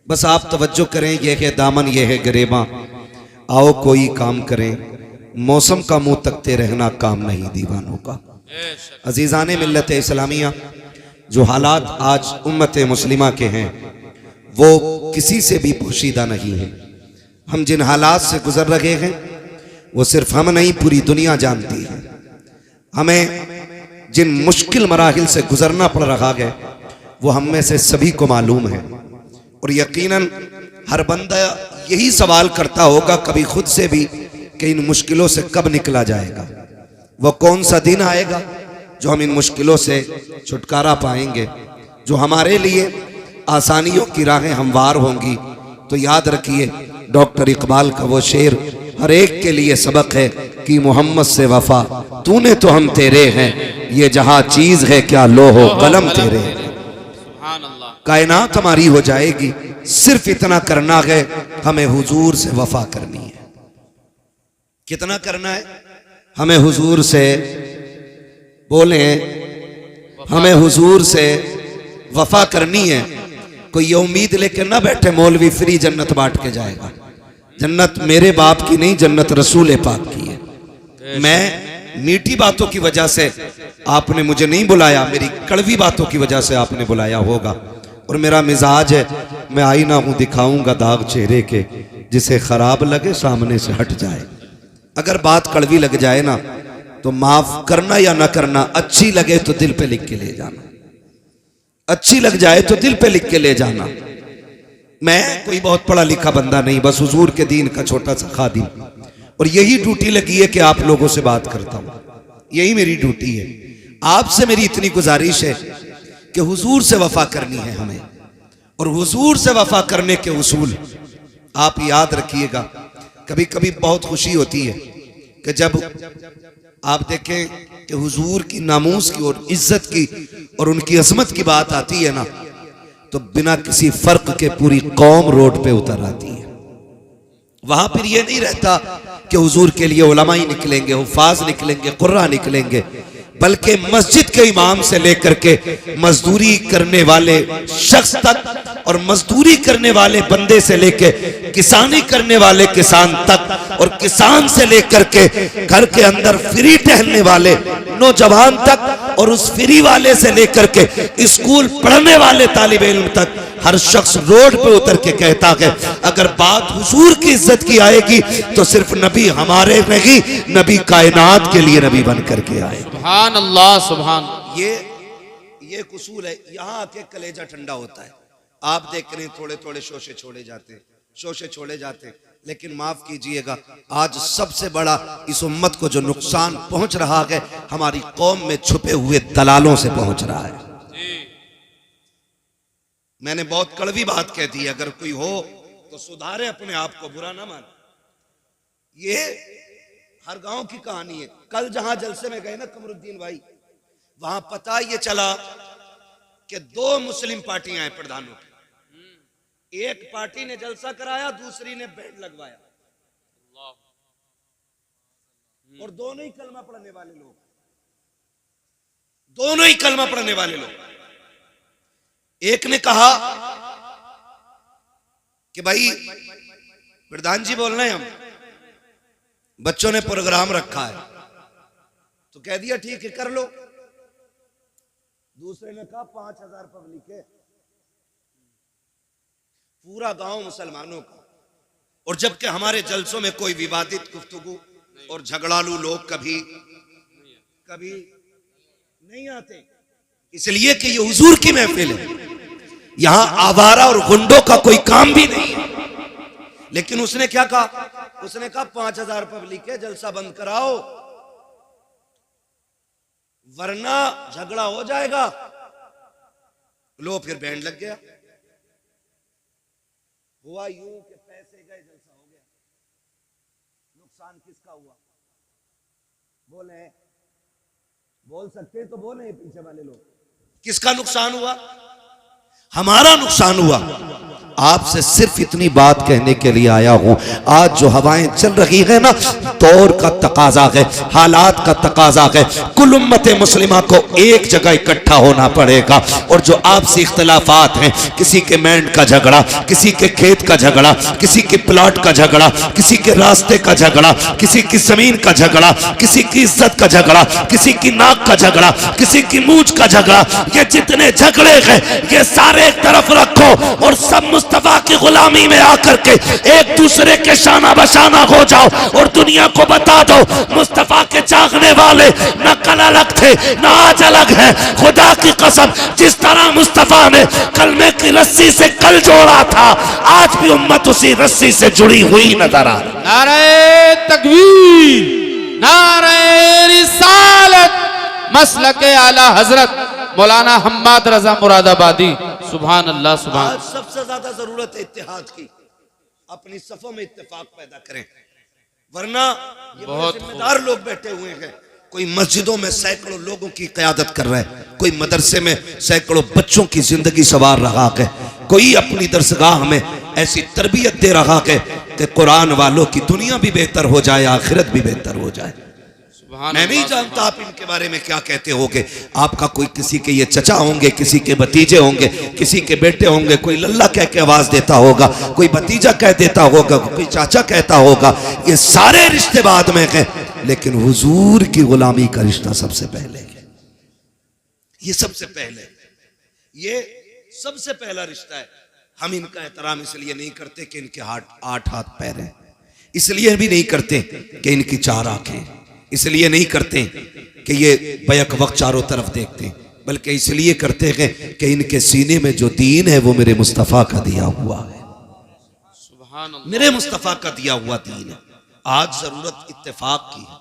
बस आप तवज्जो करें, यह है दामन, यह है गरेबा, आओ कोई काम करें, मौसम का मुंह तकते रहना काम नहीं दीवानों का। अजीज़ाने मिल्लत इस्लामिया, जो हालात आज उम्मत मुस्लिमा के हैं वो किसी से भी पोशीदा नहीं है। हम जिन हालात से गुजर रहे हैं वो सिर्फ हम नहीं, पूरी दुनिया जानती है। हमें जिन मुश्किल मराहिल से गुजरना पड़ रहा है वो हम में से सभी को मालूम है। और यकीनन हर बंदा यही सवाल करता होगा कभी खुद से भी कि इन मुश्किलों से कब निकला जाएगा, वो कौन सा दिन आएगा जो हम इन मुश्किलों से छुटकारा पाएंगे, जो हमारे लिए आसानियों की राहें हमवार होंगी। तो याद रखिए डॉक्टर इकबाल का वो शेर हर एक के लिए सबक है कि मोहम्मद से वफा तूने तो हम तेरे हैं, ये जहां चीज है क्या लोहो कलम तेरे। कायनात हमारी हो जाएगी, सिर्फ इतना करना है हमें हुजूर से वफा करनी है। कितना करना है हमें हुजूर से, बोले हमें हुजूर से वफा करनी है। कोई ये उम्मीद लेके ना बैठे मौलवी फ्री जन्नत बांट के जाएगा। जन्नत मेरे बाप की नहीं, जन्नत रसूल पाक की है। मैं मीठी बातों की वजह से आपने मुझे नहीं बुलाया, मेरी कड़वी बातों की वजह से आपने बुलाया होगा। और मेरा मिजाज है, मैं आईना हूं, दिखाऊंगा दाग चेहरे के, जिसे खराब लगे सामने से हट जाए। अगर बात कड़वी लग जाए ना तो माफ करना या ना करना, अच्छी लगे तो दिल पे लिख के ले जाना, अच्छी लग जाए तो दिल पे लिख के ले जाना। मैं कोई बहुत पढ़ा लिखा बंदा नहीं, बस हुजूर के दीन का छोटा सा खादिम, और यही ड्यूटी लगी है कि आप लोगों से बात करता हूं, यही मेरी ड्यूटी है। आपसे मेरी इतनी गुजारिश है कि हुजूर से वफा करनी है हमें, और हुजूर से वफा करने के उसूल आप याद रखिएगा। कभी कभी बहुत खुशी होती है कि जब आप देखें कि हुजूर की नामूस की और इज्जत की और उनकी अजमत की बात आती है ना, तो बिना किसी फर्क के पूरी कौम रोड पे उतर आती है। वहां फिर ये नहीं रहता कि हुजूर के लिए उलमा ही निकलेंगे, हुफाज निकलेंगे, कुर्रा निकलेंगे, बल्कि मस्जिद के इमाम से लेकर के मजदूरी करने वाले शख्स तक, और मजदूरी करने वाले बंदे से लेके किसानी करने वाले किसान तक, और किसान से लेकर के घर के अंदर फ्री टहलने वाले नौजवान तक, और उस फ्री वाले से लेकर के स्कूल पढ़ने वाले तालिब इल्म तक, हर शख्स रोड पे उतर के कहता है अगर बात हुजूर की इज्जत की आएगी तो सिर्फ नबी हमारे नहीं, नबी कायनात के लिए नबी बन करके आए। सुभान अल्लाह, सुभान। ये कुसूल है, यहाँ आके कलेजा ठंडा होता है। आप देख रहे हैं थोड़े थोड़े शोशे छोड़े जाते, शोशे छोड़े जाते, लेकिन माफ कीजिएगा आज सबसे बड़ा इस उम्मत को जो नुकसान पहुंच रहा है हमारी कौम में छुपे हुए दलालों से पहुंच रहा है। मैंने बहुत कड़वी बात कह दी, अगर कोई हो तो सुधारे अपने आप को, बुरा ना माने। ये हर गांव की कहानी है। कल जहां जलसे में गए ना कमरुद्दीन भाई, वहां पता ये चला कि 2 मुस्लिम पार्टियां हैं प्रधानों की। एक पार्टी ने जलसा कराया, दूसरी ने बैंड लगवाया, और दोनों ही कलमा पढ़ने वाले लोग, दोनों ही कलमा पढ़ने वाले लोग। एक ने कहा कि भाई प्रधान जी बोल रहे हैं, हम बच्चों ने प्रोग्राम रखा है, तो कह दिया ठीक है कर लो। दूसरे ने कहा 5000 पब्लिक है, पूरा गांव मुसलमानों का, और जबकि हमारे जलसों में कोई विवादित गुफ्तगू और झगड़ालू लोग कभी कभी नहीं आते, इसलिए कि ये हुजूर की महफिल है, यहां आवारा और गुंडों का कोई काम भी नहीं है। लेकिन उसने क्या कहा, उसने कहा 5000 पब्लिक है, जलसा बंद कराओ वरना झगड़ा हो जाएगा। लो फिर बैंड लग गया। हुआ यूं कि पैसे गए, जलसा हो गया। नुकसान किसका हुआ? बोले, बोल सकते तो बोले पीछे वाले लोग। किसका नुकसान हुआ? हमारा नुकसान हुआ। आपसे सिर्फ इतनी बात कहने के लिए आया हूं। आज जो हवाएं चल रही है ना, दौर का तकाजा है, हालात का तकाजा है। कुल उम्मत मुस्लिमा को एक जगह इकट्ठा होना पड़ेगा और जो आपसी इख्तिलाफात हैं, किसी के मैंड का झगड़ा, किसी के खेत का झगड़ा, किसी के प्लॉट का झगड़ा, किसी के रास्ते का झगड़ा, किसी की जमीन का झगड़ा, किसी की इज्जत का झगड़ा, किसी की नाक का झगड़ा, किसी की मूंछ का झगड़ा, ये जितने झगड़े हैं ये सारे एक तरफ रखो और सब मुस्तफा की गुलामी में आकर के एक दूसरे के शाना बशाना हो जाओ और दुनिया को बता दो मुस्तफा के चाहने वाले न कल अलग थे न आज अलग है। खुदा की कसम, जिस तरह मुस्तफा ने कलमे की रस्सी से कल जोड़ा था, आज भी उम्मत उसी रस्सी से जुड़ी हुई नजर आ रही। नारे तकबीर, नारे रिसालत, मसलके आला हजरत मौलाना हम्माद रजा मुरादाबादी। सुभान अल्लाह, सुभान। आज सबसे ज्यादा जरूरत है इत्तेहाद की। अपनी सफों में इत्तेफाक पैदा करें, वरना ये बहुत जिम्मेदार लोग बैठे हुए हैं। कोई मस्जिदों में सैकड़ों लोगों की क़यादत कर रहा है, कोई मदरसे में सैकड़ों बच्चों की जिंदगी सवार रहा है, कोई अपनी दरसगाह में ऐसी तरबियत दे रहा है कि कुरान वालों की दुनिया भी बेहतर हो जाए, आखिरत भी बेहतर हो जाए। मैं नहीं जानता आप इनके बारे में क्या कहते होगे। आपका कोई किसी के ये चचा होंगे, किसी के भतीजे होंगे, किसी के बेटे होंगे, कोई लल्ला कह के आवाज देता होगा, कोई भतीजा कह देता होगा, कोई चाचा कहता होगा। ये सारे रिश्ते बाद में हैं, लेकिन हुजूर की गुलामी का रिश्ता सबसे पहले है। ये सबसे पहले, ये सबसे पहला रिश्ता है। हम इनका एहतराम इसलिए नहीं करते कि इनके आठ हाथ पैर हैं, इसलिए भी नहीं करते कि इनकी चार आंखें, इसलिए नहीं करते कि ये बैक वक्त चारों तरफ देखते, बल्कि इसलिए करते हैं कि इनके सीने में जो दीन है वो मेरे मुस्तफ़ा का दिया हुआ है, मेरे मुस्तफ़ा का दिया हुआ दीन है। आज जरूरत इत्तेफाक की है,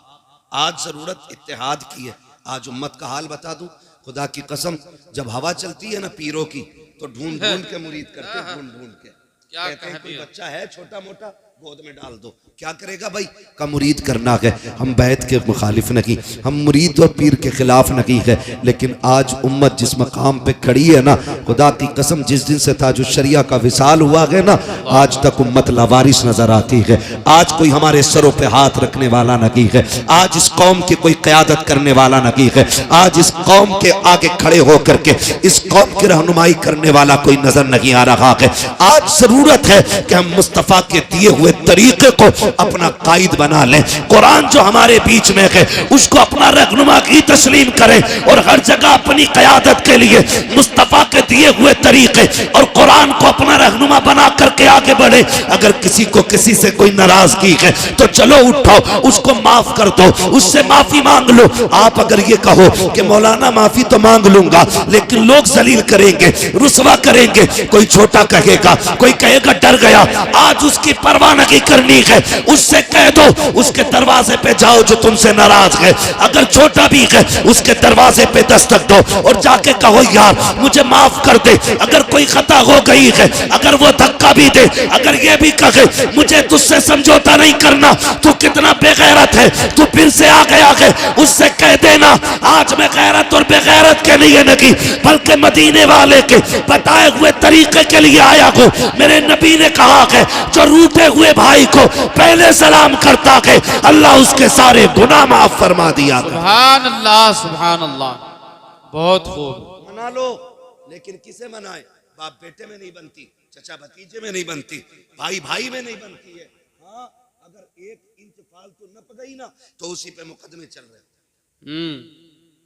आज जरूरत इत्तेहाद की है। आज उम्मत का हाल बता दूं, खुदा की कसम, जब हवा चलती है ना पीरों की, तो ढूंढ ढूंढ के मुरीद करते, ढूंढ ढूंढ के कहते हैं कोई बच्चा है छोटा मोटा, गोद में डाल दो। क्या करेगा भाई? का मुरीद करना है। हम बैत के मुखालिफ नहीं, हम मुरीद और पीर के खिलाफ नहीं है, लेकिन आज उम्मत जिस मकाम पे खड़ी है ना, खुदा की कसम, जिस दिन से ताजु शरिया का विसाल हुआ है ना, आज तक उम्मत लावारिस नजर आती है। आज कोई हमारे सरों पे हाथ रखने वाला नहीं है, आज इस कौम की कोई क़यादत करने वाला नहीं है, आज इस कौम के आगे खड़े होकर के इस कौम की रहनुमाई करने वाला कोई नजर नहीं आ रहा है। आज जरूरत है कि हम मुस्तफ़ा के दिए हुए तरीके को अपना कायद बना लें। कुरान जो हमारे बीच में है उसको अपना रहनुमा की तस्लीम करें और हर जगह अपनी क़यादत के लिए मुस्तफ़ा के दिए हुए तरीके और कुरान को अपना रहनुमा बना करके आगे बढ़े। अगर किसी को किसी से कोई नाराजगी है तो चलो उठो, उसको माफ कर दो, उससे माफी मांग लो। आप अगर ये कहो कि मौलाना माफी तो मांग लूंगा, लेकिन लोग जलील करेंगे, रुसवा करेंगे, कोई छोटा कहेगा, कोई कहेगा डर गया, आज उसकी परवाह नहीं करनी है, उससे कह दो उसके दरवाजे पे जाओ जो तुमसे नाराज है। अगर छोटा भी है उसके दरवाजे पे दस्तक दो और जाके कहो यार मुझे माफ कर दे। अगर कोई खता हो गई है, अगर वो धक्का भी दे, अगर ये भी कहे मुझे तुझसे समझौता नहीं करना, तू कितना बेगैरत है, तू फिर से आ गया है, उससे कह देना आज मैं गैरत और बेगैरत के लिए नहीं बल्कि मदीने वाले के बताए हुए तरीके के लिए आया हूं। मेरे नबी ने कहा है जो रूठे हुए भाई को पहले सलाम करता है अल्लाह उसके सारे गुनाह माफ फरमा दिया। सुभान अल्लाह, सुभान अल्लाह। बहुत खूब। मना लो, लेकिन किसे मनाए? बाप बेटे में नहीं बनती, चचा भतीजे में नहीं बनती, भाई भाई में नहीं बनती है। हाँ, अगर एक इंच फालतू नप गई ना तो उसी पे मुकदमे चल रहे।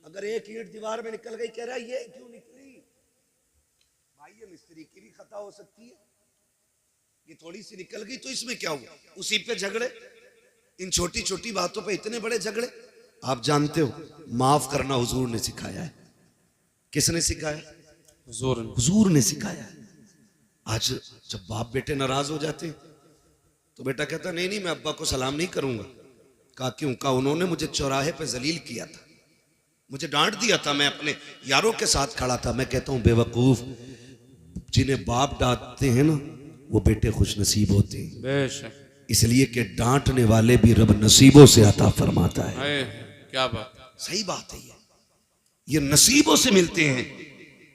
अगर एक ईंट दीवार में निकल गई, कह रहा है ये क्यों निकली? भाई ये मिस्त्री की भी खता हो सकती है, ये थोड़ी सी निकल गई तो इसमें क्या हुआ? उसी पे झगड़े, इन छोटी छोटी बातों पे इतने बड़े झगड़े। आप जानते हो माफ करना हुजूर ने सिखाया है। किसने सिखाया? हुजूर ने सिखाया है। आज जब बाप बेटे नाराज हो जाते हैं तो बेटा कहता नहीं नहीं मैं अब्बा को सलाम नहीं करूंगा। कहा क्यों? कहा उन्होंने मुझे चौराहे पे जलील किया था, मुझे डांट दिया था, मैं अपने यारों के साथ खड़ा था। मैं कहता हूं बेवकूफ, जिन्हें बाप डांटते हैं ना वो बेटे खुश नसीब होते हैं, इसलिए कि डांटने वाले भी रब नसीबों से अता फरमाता है। क्या बात, सही बात है। ये नसीबों से मिलते हैं।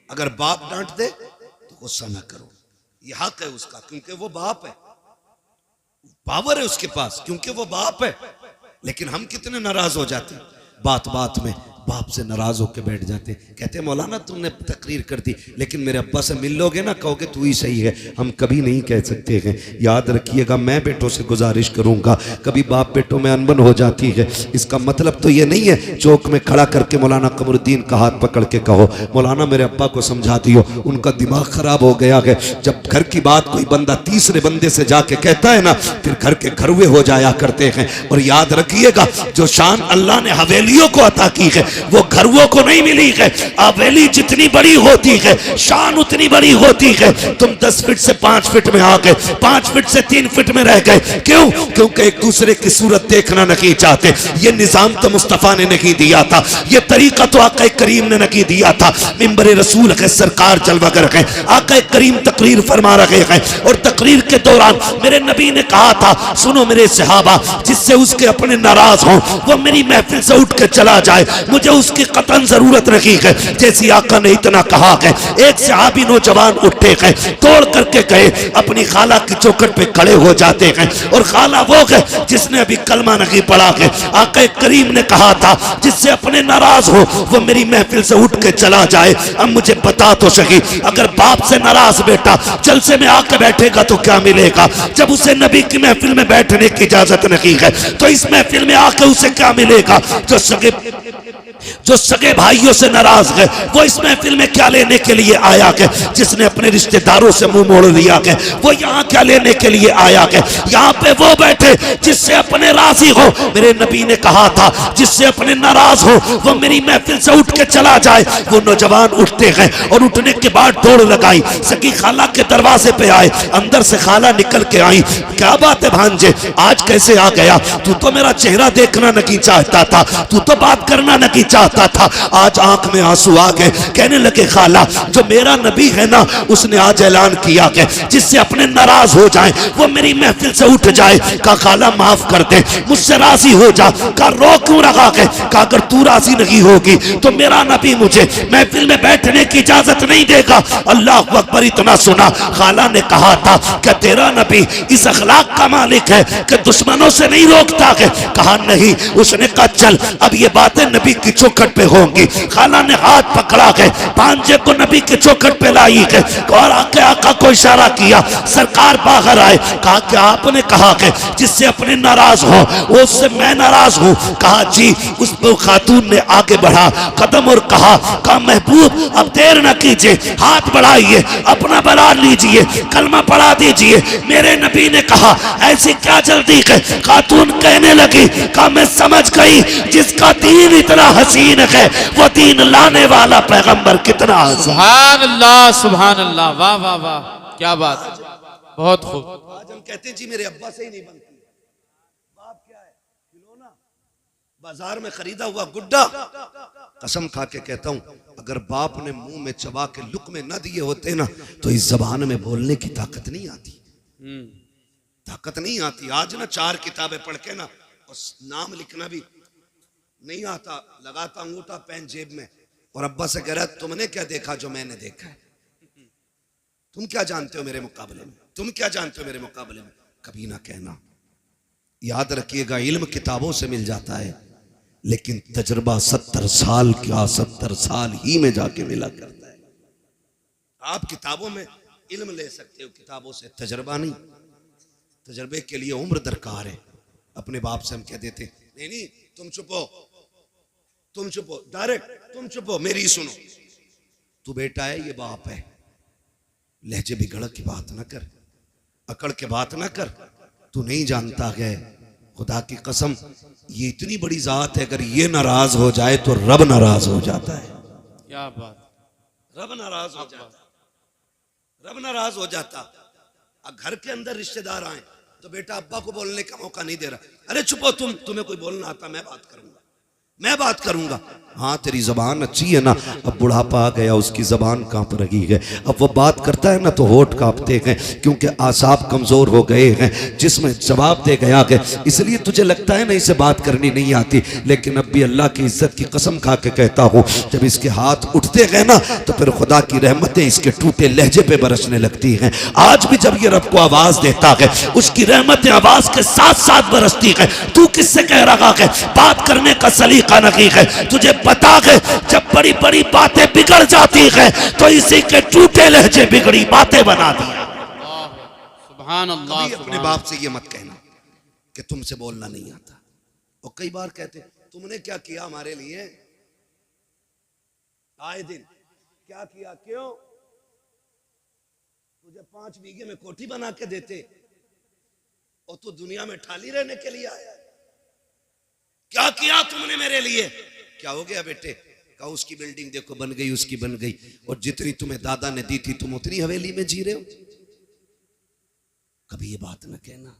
अगर बाप डांट दे तो गुस्सा ना करो, ये हक है उसका, क्योंकि वो बाप है, पावर है उसके पास, क्योंकि वो बाप है। लेकिन हम कितने नाराज हो जाते हैं, बात बात में बाप से नाराज होकर बैठ जाते, कहते मौलाना तुमने तकरीर कर दी, लेकिन मेरे अब्बा से मिल लोगे ना, कहोगे तू ही सही है। हम कभी नहीं कह सकते हैं, याद रखिएगा। मैं बेटों से गुजारिश करूंगा, कभी बाप बेटों में अनबन हो जाती है, इसका मतलब तो ये नहीं है चौक में खड़ा करके मौलाना कमरुद्दीन का हाथ पकड़ के कहो मौलाना मेरे अब्बा को समझा दियो, उनका दिमाग खराब हो गया है। जब घर की बात कोई बंदा तीसरे बंदे से जाके कहता है ना, फिर घर के घरवे हो जाया करते हैं। और याद रखिएगा, जो शान अल्लाह ने हवेलियों को अता की है वो घरवों को नहीं मिली है। हवेली जितनी बड़ी होती है शान उतनी बड़ी होती है। तुम 10 फीट से 5 फीट में आ गए, 5 फीट से 3 फीट में रह गए, क्यों? क्योंकि एक दूसरे की सूरत देखना नहीं चाहते। ये निजाम तो मुस्तफा ने नहीं दिया था, ये तरीका तो आका करीम ने नहीं दिया था। मिंबर रसूल है, सरकार जलवागर है, आका करीम तकरीर फरमा रहे हैं। और तकरीर के दौरान मेरे नबी ने कहा था, सुनो मेरे सहाबा, जिससे उसके अपने नाराज हो वो मेरी महफिल से उठ के चला जाए, मुझे उसकी कतन जरूरत नहीं है। जैसी आका ने इतना कहा है, एक सहाबी नौजवान उठे हैं, तोड़ करके गए, अपनी खाला की चौखट पे खड़े हो जाते हैं। और खाला वो है जिसने अभी कलमा नहीं पढ़ा है। आका करीम ने कहा था, जिससे अपने नाराज हो वो मेरी महफिल से उठ के चला जाए। अब मुझे बता तो सही, अगर बाप से नाराज बेटा जलसे में आके बैठेगा तो क्या मिलेगा? जब उसे नबी की महफिल में बैठने की इजाजत नहीं है तो इस महफिल में आके उसे क्या मिलेगा? जो सगे भाइयों से नाराज है वो इस महफिल में क्या लेने के लिए आया है? जिसने अपने रिश्तेदारों से मुंह मोड़ लिया है वो यहाँ क्या लेने के लिए आया है? यहाँ पे वो बैठे जिससे अपने राजी हो। मेरे नबी ने कहा था, जिससे अपने नाराज हो वो मेरी महफिल से उठ के चला जाए। वो नौजवान उठते हैं और उठने के बाद दौड़ लगाई, सगी खाला के दरवाजे पे आए, अंदर से खाला निकल के आई, क्या बात है भांजे, आज कैसे आ गया? तू तो मेरा चेहरा देखना नहीं चाहता था, तू तो बात करना नहीं चाहता था, आज आंख में आंसू आ गए। कहने लगे खाला, जो मेरा नबी है ना उसने आज ऐलान किया कि जिससे अपने नाराज हो जाए वो मेरी महफिल से उठ जाए। कहा खाला माफ कर दे, मुझसे राजी हो जा। कहा रो क्यों रहा है? कहा अगर तू राजी नहीं होगी तो मेरा नबी मुझे महफिल में बैठने की इजाजत नहीं देगा। अल्लाह अकबर, इतना सुना खाला ने कहा था कि तेरा नबी इस अखलाक का मालिक है कि दुश्मनों से नहीं रोकता है। कहा नहीं। उसने कहा चल अब ये बातें नबी की चौखट पे होंगी। खाला ने हाथ पकड़ा है, भांजे को नबी के चौखट पे लाई है और आके आका को इशारा किया, सरकार बाहर आए। कहा कि आपने कहा है जिससे अपने नाराज हो वो उससे मैं नाराज हूँ। कहा जी। उस खातून ने आगे बढ़ा कदम और कहा महबूब अब देर न कीजिए, हाथ बढ़ाइए, अपना बना लीजिए, कलमा पढ़ा दीजिए। मेरे नबी ने कहा ऐसी क्या जल्दी है? खातून कहने लगी, कहा मैं समझ गई, जिसका दीन इतना हसीन है वो दीन लाने वाला पैगंबर कितना हसीन। सुभान अल्लाह, सुभान अल्लाह, वाह वाह वाह, क्या बात, बहुत खूब। आज हम कहते हैं जी मेरे अब्बा से ही नहीं बनती। बाप क्या है? खिलौना, बाजार में खरीदा हुआ गुड्डा। कसम खा के कहता हूं, अगर बाप ने मुंह में चबा के लुक़मे न दिए होते ना तो इस जबान में बोलने की ताकत नहीं आती, ताकत नहीं आती। आज ना 4 किताबें पढ़ के ना और नाम लिखना भी नहीं आता, लगाता अंगूठा पेन जेब में और अब्बा से कह रहा है तुमने क्या देखा जो मैंने देखा है? तुम क्या जानते हो मेरे मुकाबले में? तुम क्या जानते हो मेरे मुकाबले में? कभी ना कहना। याद रखिएगा, इल्म किताबों से मिल जाता है लेकिन तजुर्बा 70 साल क्या 70 साल ही में जाके मिला करता है। आप किताबों में इल्म ले सकते हो, किताबों से तजुर्बा नहीं। तजुर्बे के लिए उम्र दरकार है। अपने बाप से हम कह देते नहीं नहीं तुम चुपो, तुम चुपो, डायरेक्ट तुम चुपो, मेरी सुनो। तू बेटा है, ये बाप है, लहजे बिगड़ की बात ना कर, अकड़ के बात ना कर। तू नहीं जानता है, खुदा की कसम ये इतनी बड़ी जात है, अगर ये नाराज हो जाए तो रब नाराज हो जाता है। क्या बात, रब नाराज हो जाता, रब नाराज हो जाता। घर के अंदर रिश्तेदार आए तो बेटा अब्बा को बोलने का मौका नहीं दे रहा, अरे चुपो तुम, तुम्हें कोई बोलना आता मैं बात करूंगा। मैं बात करूंगा। हाँ तेरी जबान अच्छी है ना, अब बुढ़ापा आ गया, उसकी जबान कांप रही है, अब वो बात करता है ना तो होठ कांपते हैं, क्योंकि आसाब कमजोर हो गए हैं, जिसमें जवाब दे गया है, इसलिए तुझे लगता है ना इसे बात करनी नहीं आती। लेकिन अब भी अल्लाह की इज्जत की कसम खा के कहता हूँ, जब इसके हाथ उठते गए ना तो फिर खुदा की रहमतें इसके टूटे लहजे पे बरसने लगती हैं। आज भी जब ये रब को आवाज देता है, उसकी रहमतें आवाज के साथ साथ बरसती है। तू किससे कह रहा है बात करने का सलीका नहीं है? तुझे पता है जब बड़ी बड़ी बातें बिगड़ जाती है तो इसी के टूटे लहजे बिगड़ी बातें बना दी। सुभान अल्लाह। कभी अपने बाप से ये मत कहना कि तुमसे बोलना नहीं आता। और कई बार कहते तुमने क्या किया हमारे लिए, आए दिन क्या किया, क्यों तुझे 5 बीघे में कोठी बना के देते और तू दुनिया में ठाली रहने के लिए आया। क्या किया तुमने मेरे लिए? क्या हो गया बेटे? कहा उसकी बिल्डिंग देखो बन गई, उसकी बन गई, और जितनी तुम्हें दादा ने दी थी तुम उतनी हवेली में जी रहे हो। कभी ये बात न कहना।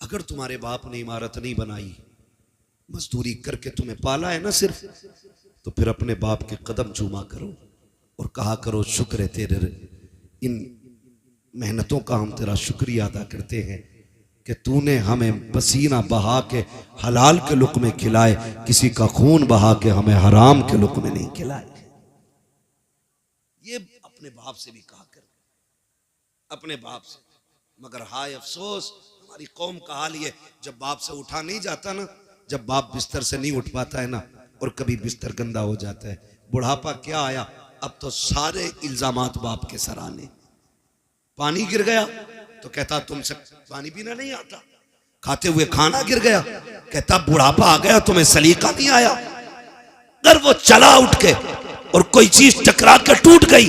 अगर तुम्हारे बाप ने इमारत नहीं बनाई, मजदूरी करके तुम्हें पाला है ना सिर्फ, तो फिर अपने बाप के कदम चूमा करो और कहा करो शुक्र है तेरे, इन मेहनतों का हम तेरा शुक्रिया अदा करते हैं कि तूने हमें पसीना बहा के हलाल के लुक़्मे खिलाए, किसी का खून बहा के हमें हराम के लुक़्मे नहीं खिलाए। ये अपने बाप से भी कहा कर, अपने बाप से। मगर हाय अफसोस, हमारी कौम का हाल ये, जब बाप से उठा नहीं जाता ना, जब बाप बिस्तर से नहीं उठ पाता है ना, और कभी बिस्तर गंदा हो जाता है, बुढ़ापा क्या आया, अब तो सारे इल्जामात बाप के सर आने। पानी गिर गया तो कहता तुमसे पानी पीना नहीं आता, खाते हुए खाना गिर गया कहता बुढ़ापा आ गया तुम्हें सलीका नहीं आया। अगर वो चला उठ के और कोई चीज टकरा कर टूट गई,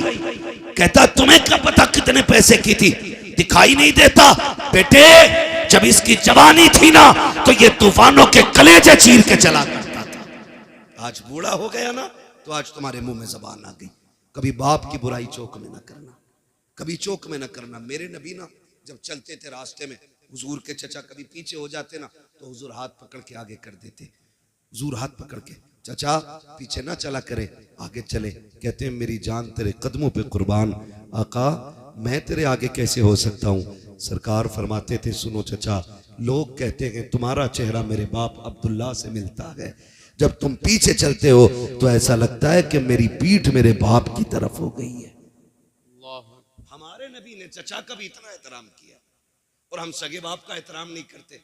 कहता तुम्हें क्या पता कितने पैसे की थी, दिखाई नहीं देता बेटे, जब इसकी जवानी थी ना तो ये तूफानों के कलेजे चीर के चला करता था। आज बूढ़ा हो गया ना तो आज तुम्हारे मुंह में जबान आ गई। कभी बाप की बुराई चौक में ना करना, कभी चौक में ना करना। मेरे नबी ना जब चलते थे रास्ते में, हुजूर के चचा कभी पीछे हो जाते ना तो हुजूर हाथ पकड़ के आगे कर देते। हुजूर हाथ पकड़ के, चचा पीछे ना चला करे, आगे चले। कहते हैं मेरी जान तेरे कदमों पे कुर्बान, आका मैं तेरे आगे कैसे हो सकता हूँ। सरकार फरमाते थे सुनो चचा, लोग कहते हैं तुम्हारा चेहरा मेरे बाप अब्दुल्ला से मिलता है, जब तुम पीछे चलते हो तो ऐसा लगता है कि मेरी पीठ मेरे बाप की तरफ हो गई है। हमारे नबी ने चचा का भी इतना एहतराम किया और हम सगे बाप का एहतराम नहीं करते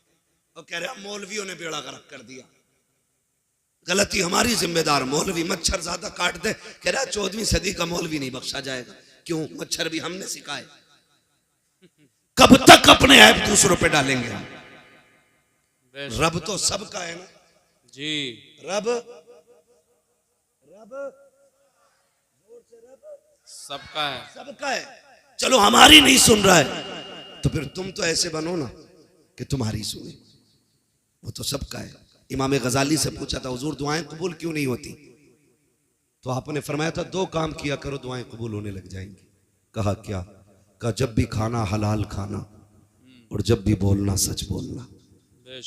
और कह रहे मौलवियों ने बेड़ा गर्क कर दिया। गलती हमारी, जिम्मेदार मौलवी। मच्छर ज्यादा काट दे, कह रहा 14वीं सदी का मौलवी नहीं बख्शा जाएगा। क्यों? मच्छर भी हमने सिखाए। कब तक अपने ऐप दूसरों पे डालेंगे हम? रब तो सबका है ना जी, रब सबका है, सबका है। चलो हमारी नहीं सुन रहा है तो फिर तुम तो ऐसे बनो ना कि तुम्हारी सुने, वो तो सबका है। इमाम गजाली से पूछा था हुजूर दुआएं कबूल क्यों नहीं होती, तो आपने फरमाया था 2 काम किया करो दुआएं कबूल होने लग जाएंगी। कहा क्या? कहा जब भी खाना हलाल खाना और जब भी बोलना सच बोलना।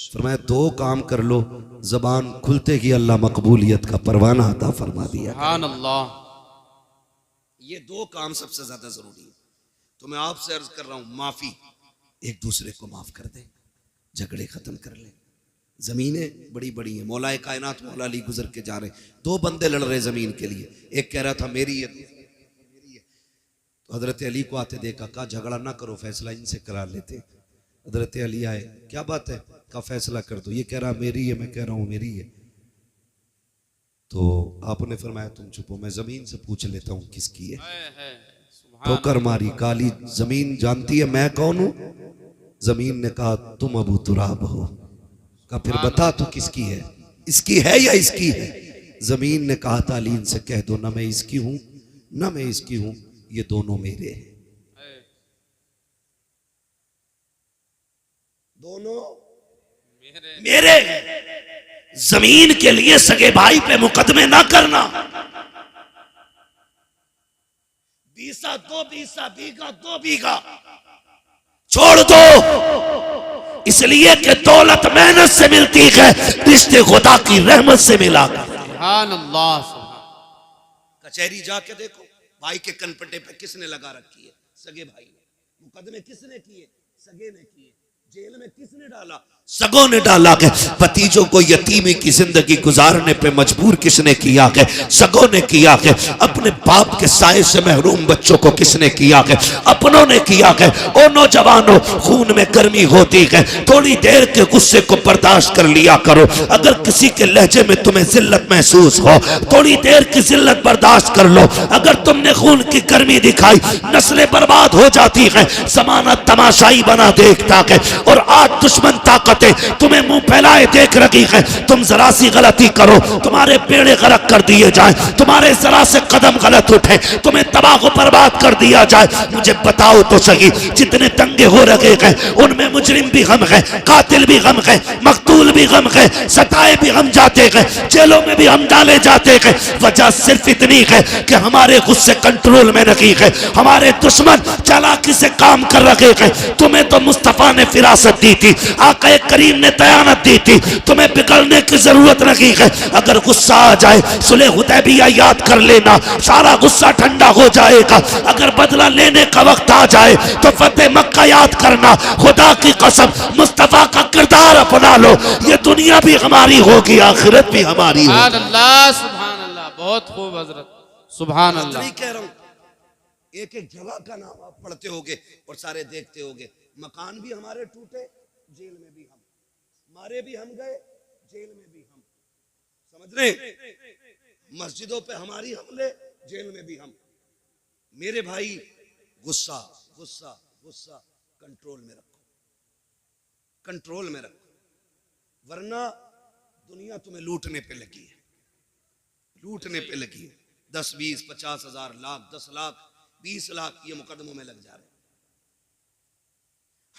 फरमाया 2 काम कर लो, जबान खुलते ही अल्लाह मकबूलियत का परवाना अता फरमा दिया। सुभान अल्लाह। ये 2 काम सबसे ज्यादा जरूरी है। तो मैं आपसे अर्ज कर रहा हूं, माफी, एक दूसरे को माफ कर दें, झगड़े खत्म कर लें। जमीनें बड़ी बड़ी हैं, मौलाए कायनात मौला अली गुजर के जा रहे, 2 बंदे लड़ रहे जमीन के लिए। एक कह रहा था मेरी है, मेरी है। तो हजरत अली को आते देखा, कहा झगड़ा ना करो, फैसला इनसे करा लेते। हजरत अली आए, क्या बात है? का फैसला कर दो। ये कह रहा मेरी है, मैं कह रहा हूं मेरी है। तो आपने फरमाया तुम चुपो, मैं जमीन से पूछ लेता हूं किसकी है। ठोकर मारी, काली जमीन जानती है मैं कौन हूं? जमीन ने कहा तुम अबू तुराब हो। कहा फिर बता तू किसकी है, इसकी है या इसकी है? जमीन ने कहा तालीन से कह दो ना मैं इसकी हूं ना मैं इसकी हूं, ये दोनों मेरे हैं, दोनों मेरे। जमीन के लिए सगे भाई पे मुकदमे ना करना। बीसा 2 बीघा 2 बीघा छोड़ दो, इसलिए कि दौलत मेहनत से मिलती है, रिश्ते खुदा की रहमत से मिला। सुभान अल्लाह। कचहरी जाके देखो, भाई के कनपटे पे किसने लगा रखी है? सगे भाई ने। मुकदमे किसने किए? सगे ने किए। जेल में किसने डाला? सगों ने डाला के। भतीजों को यतीमी की जिंदगी गुजारने पे मजबूर किसने किया के? सगों ने किया के। अपने बाप के साए से महरूम बच्चों को किसने किया के? अपनों ने किया के। ओ नौजवानों, खून में गर्मी होती है, थोड़ी देर के गुस्से को बर्दाश्त कर लिया करो। अगर किसी के लहजे में तुम्हें जिल्लत महसूस हो, थोड़ी देर की जिल्लत बर्दाश्त कर लो। अगर तुमने खून की गर्मी दिखाई, नस्लें बर्बाद हो जाती हैं। जमाना तमाशाई बना देखता है और आज दुश्मन ताकतें तुम्हें मुंह फैलाए देख रही है। तुम जरा सी गलती करो, तुम्हारे बेड़े गरक कर दिए जाए, तुम्हारे जरा से कदम गलत उठे, तुम्हें तबाह बर्बाद कर दिया जाए। मुझे बताओ तो सही, जितने दंगे हो रहे हैं उनमें मुजरिम भी हम हैं, कातिल भी हम हैं, मकतूल भी हम हैं, सताए भी हम जाते हैं, जेलों में भी हम डाले जाते हैं। वजह सिर्फ इतनी है कि हमारे गुस्से कंट्रोल में नहीं है, हमारे दुश्मन चालाकी से काम कर रहे हैं। तुम्हें तो मुस्तफा ने फिरासत दी थी, आका करीम ने दयानत दी थी, तुम्हें बिगड़ने की जरूरत नहीं है। अगर गुस्सा आ जाए, सुलह हुदैबिया याद कर लेना, सारा गुस्सा ठंडा हो जाएगा। अगर बदला लेने का वक्त आ जाए तो फतेह मक्का याद करना। खुदा की कसम, मुस्तफा का किरदार अपना लो, ये दुनिया भी हमारी होगी, आखिरत भी हमारी होगी। सुभान अल्लाह, सुभान अल्लाह। बहुत खूब हजरत, सुभान अल्लाह। कह रहा हूं, एक एक जगह का नाम आप पढ़ते होगे और सारे देखते होगे। मकान भी हमारे टूटे, जेल में भी हम, मारे भी हम गए, जेल में भी हम। समझ रहे? मस्जिदों पे हमारी हमले, जेल में भी हम। मेरे भाई, गुस्सा गुस्सा गुस्सा कंट्रोल में रखो, कंट्रोल में रखो, वरना दुनिया तुम्हें लूटने पे लगी है, लूटने पे लगी है। 10, 20, 50 हजार, लाख, 10 लाख, 20 लाख ये मुकदमों में लग जा रहे हैं।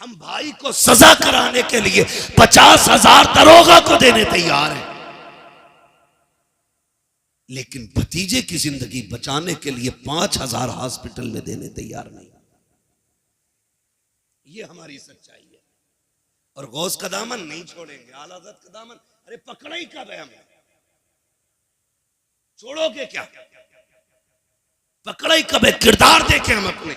हम भाई को सजा कराने के लिए 50,000 दरोगा को देने तैयार हैं, लेकिन भतीजे की जिंदगी बचाने के लिए 5,000 हॉस्पिटल में देने तैयार नहीं। ये हमारी सच्चाई है। और गौस का दामन नहीं छोड़ेंगे, आला हज़रत का दामन। अरे पकड़ा ही कब है हमें? छोड़ोगे क्या? पकड़ा ही कब है? किरदार देखें हम अपने।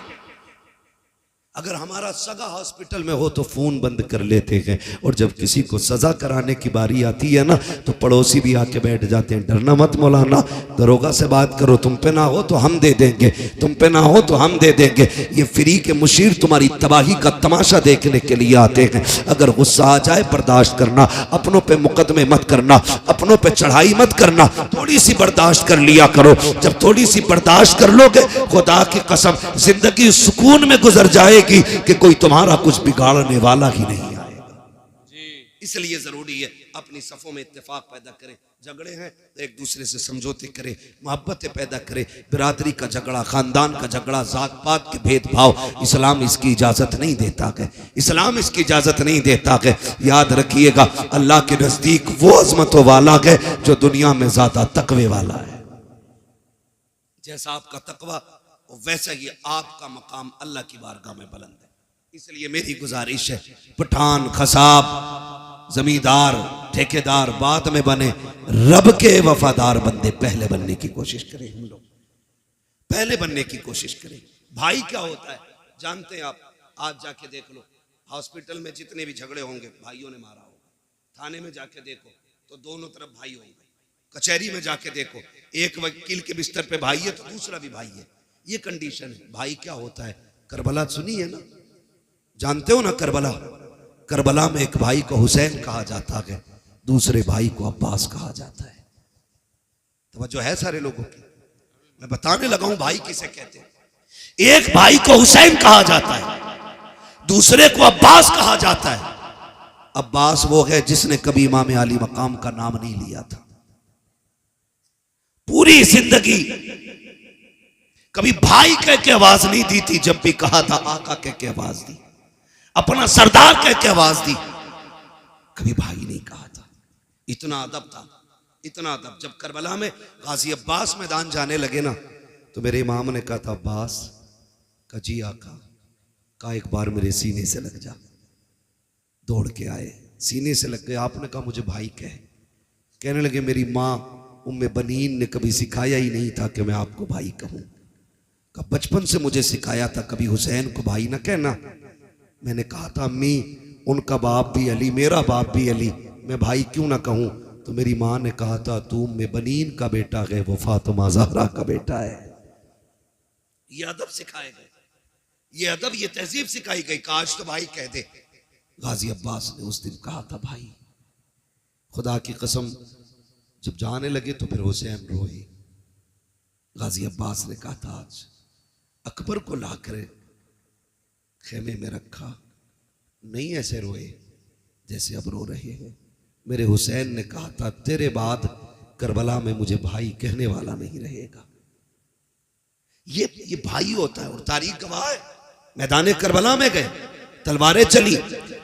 अगर हमारा सगा हॉस्पिटल में हो तो फोन बंद कर लेते हैं, और जब किसी को सजा कराने की बारी आती है ना, तो पड़ोसी भी आके बैठ जाते हैं। डरना मत मौलाना, दरोगा से बात करो, तुम पे ना हो तो हम दे देंगे, तुम पे ना हो तो हम दे देंगे। ये फ्री के मुशीर तुम्हारी तबाही का तमाशा देखने के लिए आते हैं। अगर गुस्सा आ जाए बर्दाश्त करना, अपनों पे मुकदमे मत करना, अपनों पे चढ़ाई मत करना, थोड़ी सी बर्दाश्त कर लिया करो। जब थोड़ी सी बर्दाश्त कर लोगे, खुदा की कसम जिंदगी सुकून में गुजर जाएगी कि कोई तुम्हारा कुछ बिगाड़ने वाला ही नहीं आएगा। इसलिए जरूरी है अपनी सफों में इत्तेफाक पैदा करें। झगड़े हैं तो एक दूसरे से समझौते करें, मोहब्बतें पैदा करें। बिरादरी का झगड़ा, खानदान का झगड़ा, जात पात के भेदभाव, इस्लाम इसकी इजाजत नहीं देता है, इस्लाम इसकी इजाजत नहीं देता है। याद रखिएगा, अल्लाह के नजदीक वो अजमतों वाला है जो दुनिया में ज्यादा तकवे वाला है। जैसा आपका तकवा वैसा ही आपका मकाम अल्लाह की बारगाह में बुलंद है। इसलिए मेरी गुजारिश है, पठान, खसाब, जमींदार, ठेकेदार बाद में बने, रब के वफादार बंदे पहले बनने की कोशिश करें। हम लोग पहले बनने की कोशिश करें। भाई क्या होता है जानते हैं आप? आज जाके देख लो, हॉस्पिटल में जितने भी झगड़े होंगे भाइयों ने मारा होगा। थाने में जाके देखो तो दोनों तरफ भाई होंगे। कचहरी में जाके देखो, एक वकील के बिस्तर पे भाई है तो दूसरा भी भाई है। ये कंडीशन है। भाई क्या होता है? करबला सुनी है ना, जानते हो ना करबला? करबला में एक भाई को हुसैन कहा जाता है, दूसरे भाई को अब्बास कहा जाता है। तवज्जो है सारे लोगों की? मैं बताने लगा हूं भाई किसे कहते हैं। एक भाई को हुसैन कहा जाता है, दूसरे को अब्बास कहा जाता है। अब्बास वो है जिसने कभी इमाम अली मकाम का नाम नहीं लिया था। पूरी जिंदगी कभी भाई कह के आवाज नहीं दी थी, जब भी कहा था आका कह के आवाज दी, अपना सरदार कह के आवाज दी, कभी भाई नहीं कहा था। इतना अदब था, इतना अदब। जब करबला में गाजी अब्बास मैदान जाने लगे ना, तो मेरे इमाम ने कहा था अब्बास का जी आका का एक बार मेरे सीने से लग जा। दौड़ के आए, सीने से लग गए। आपने कहा मुझे भाई कहने लगे मेरी माँ उम्मे बनीन ने कभी सिखाया ही नहीं था कि मैं आपको भाई कहूँ। कहा बचपन से मुझे सिखाया था कभी हुसैन को भाई ना कहना। मैंने कहा था अम्मी उनका बाप भी अली, मेरा बाप भी अली, मैं भाई क्यों ना कहूँ। तो मेरी माँ ने कहा था तू उम्मे बनीन का बेटा है, वो फातिमा ज़हरा का बेटा है। ये अदब सिखाए गए, ये अदब, ये तहजीब सिखाई गई। काश तो भाई कह दे। गाजी अब्बास ने उस दिन कहा था भाई। खुदा की कसम जब जाने लगे तो फिर हुसैन रोए। गाजी अब्बास ने कहा था आज अकबर को लाकर खेमे में रखा, नहीं ऐसे रोए जैसे अब रो रहे हैं। मेरे हुसैन ने कहा था तेरे बाद करबला में मुझे भाई कहने वाला नहीं रहेगा। ये भाई होता है। और तारीख गवाह है, मैदान करबला में गए, तलवारें चली,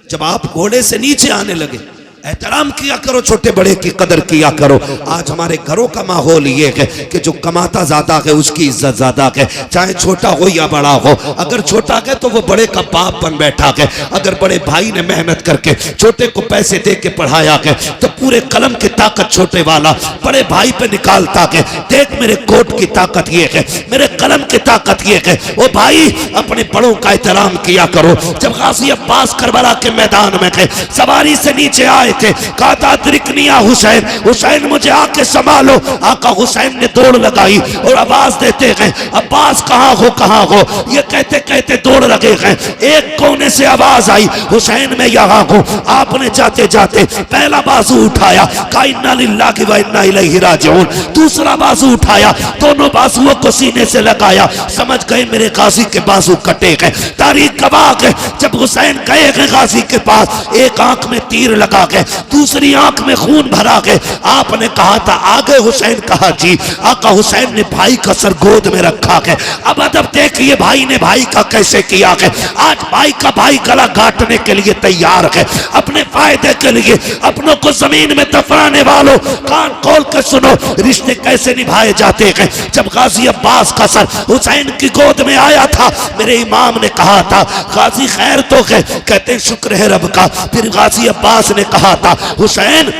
जब आप घोड़े से नीचे आने लगे एहतराम किया करो, छोटे बड़े की कदर किया करो। आज हमारे घरों का माहौल ये है कि जो कमाता ज्यादा है उसकी इज्जत ज्यादा है, चाहे छोटा हो या बड़ा हो। अगर छोटा है तो वो बड़े का बाप बन बैठा है। अगर बड़े भाई ने मेहनत करके छोटे को पैसे दे के पढ़ाया है तो पूरे कलम की ताकत छोटे वाला बड़े भाई पे निकालता है। देख मेरे कोट की ताकत ये है, मेरे कलम की ताकत ये है। ओ भाई अपने बड़ों का एहतराम किया करो। जब गाजी अब्बास करबला के मैदान में गए, सवारी से नीचे आए थे, कहा था द्रिकनिया हुसैन, हुसैन मुझे आके संभालो। आका हुसैन ने दौड़ लगाई और आवाज देते गए अब्बास कहाँ हो कहाँ हो। ये कहते कहते दौड़ लगे गए। एक कोने से आवाज आई हुसैन मैं यहाँ हूँ। आपने जाते जाते पहला बाजू उठाया, कहा इन्ना लिल्लाहि व इन्ना इलैहि राजिऊन। दूसरा बाजू उठाया, दोनों बाजुओं को सीने से लगाया। समझ गए मेरे गाजी के बाजू कटे गए। तारीख गवाह है जब हुसैन गए गाजी के पास, एक आंख में तीर लगा गए, दूसरी आंख में खून भरा गए। आपने कहा था आगे हुसैन, कहा जी। आका हुसैन ने भाई का सर गोद में रखा है। अब अदब देखिए भाई ने भाई का कैसे किया है। आज भाई का भाई गला काटने के लिए तैयार है, अपने फायदे के लिए। अपनों को जमीन में दफनाने वालों कान खोल कर सुनो, रिश्ते कैसे निभाए जाते हैं। जब गाजी अब्बास का सर हुसैन की गोद में आया था, मेरे इमाम ने कहा था गाजी खैर तो है, कहते शुक्र है रब का। फिर गाजी अब्बास ने कहा था हुसैन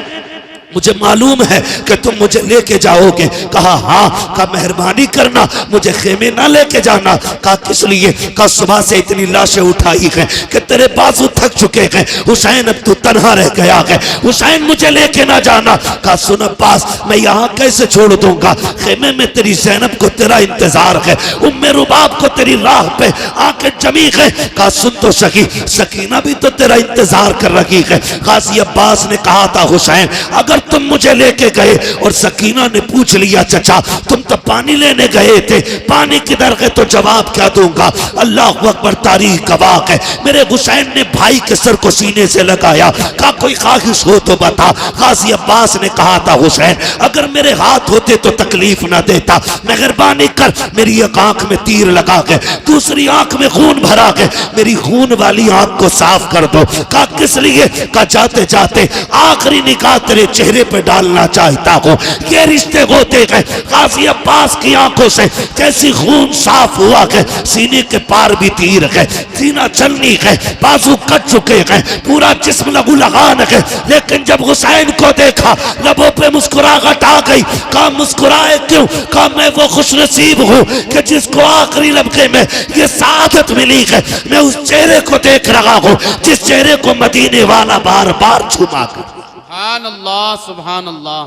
मुझे मालूम है कि तुम मुझे लेके जाओगे। कहा हाँ। कहा मेहरबानी करना मुझे खेमे ना लेके जाना। कहा किस लिए। कहा सुबह से इतनी लाशें उठाई हैं कि तेरे बाजू थक चुके हैं हुसैन, अब तू तन्हा रह गया है हुसैन, मुझे लेके ना जाना। कहा सुन अब्बास मैं यहाँ कैसे छोड़ दूंगा, खेमे में तेरी ज़ैनब को तेरा इंतजार है, उम्मे रुबाब को तेरी राह पे आके जमी है। कहा सुन तो सकी, सकीना भी तो तेरा इंतजार कर रही है। गाजी अब्बास ने कहा था हुसैन अगर तुम मुझे लेके गए और सकीना ने पूछ लिया चचा तुम तो पानी लेने गए थे, पानी किधर है, तो जवाब क्या दूंगा। अल्लाह अकबर, तारीख गवाह है। मेरे हुसैन ने भाई के सर को सीने से लगाया, कहा कोई ख्वाहिश हो तो बता। गाजी अब्बास ने कहा था हुसैन अगर मेरे हाथ होते तो तकलीफ ना देता, मेहरबानी कर मेरी एक आंख में तीर लगा के दूसरी आंख में खून भरा के मेरी खून वाली आंख को साफ कर दो। कहा किस लिए। कहा जाते जाते आखिरी निगाह तेरे चेहरे पे डालना चाहता हूँ। ये रिश्ते होते गए। गाजी अब्बास की आंखों से जैसी खून साफ हुआ है, सीने के पार भी तीर है, सीना चलनी है, बाजू कट चुके हैं, पूरा जिस्म लहू लगान है। लेकिन जब हुसैन को देखा लबों पे मुस्कुराहट आ गई। कहा मुस्कुराए क्यों। कहा मैं वो खुशनसीब हूँ कि जिसको आखिरी लम्हे में ये सादत मिली है। मैं उस चेहरे को देख रहा हूँ जिस चेहरे को मदीने वाला बार बार छुपा कर। सुभान अल्लाह, सुभान अल्लाह।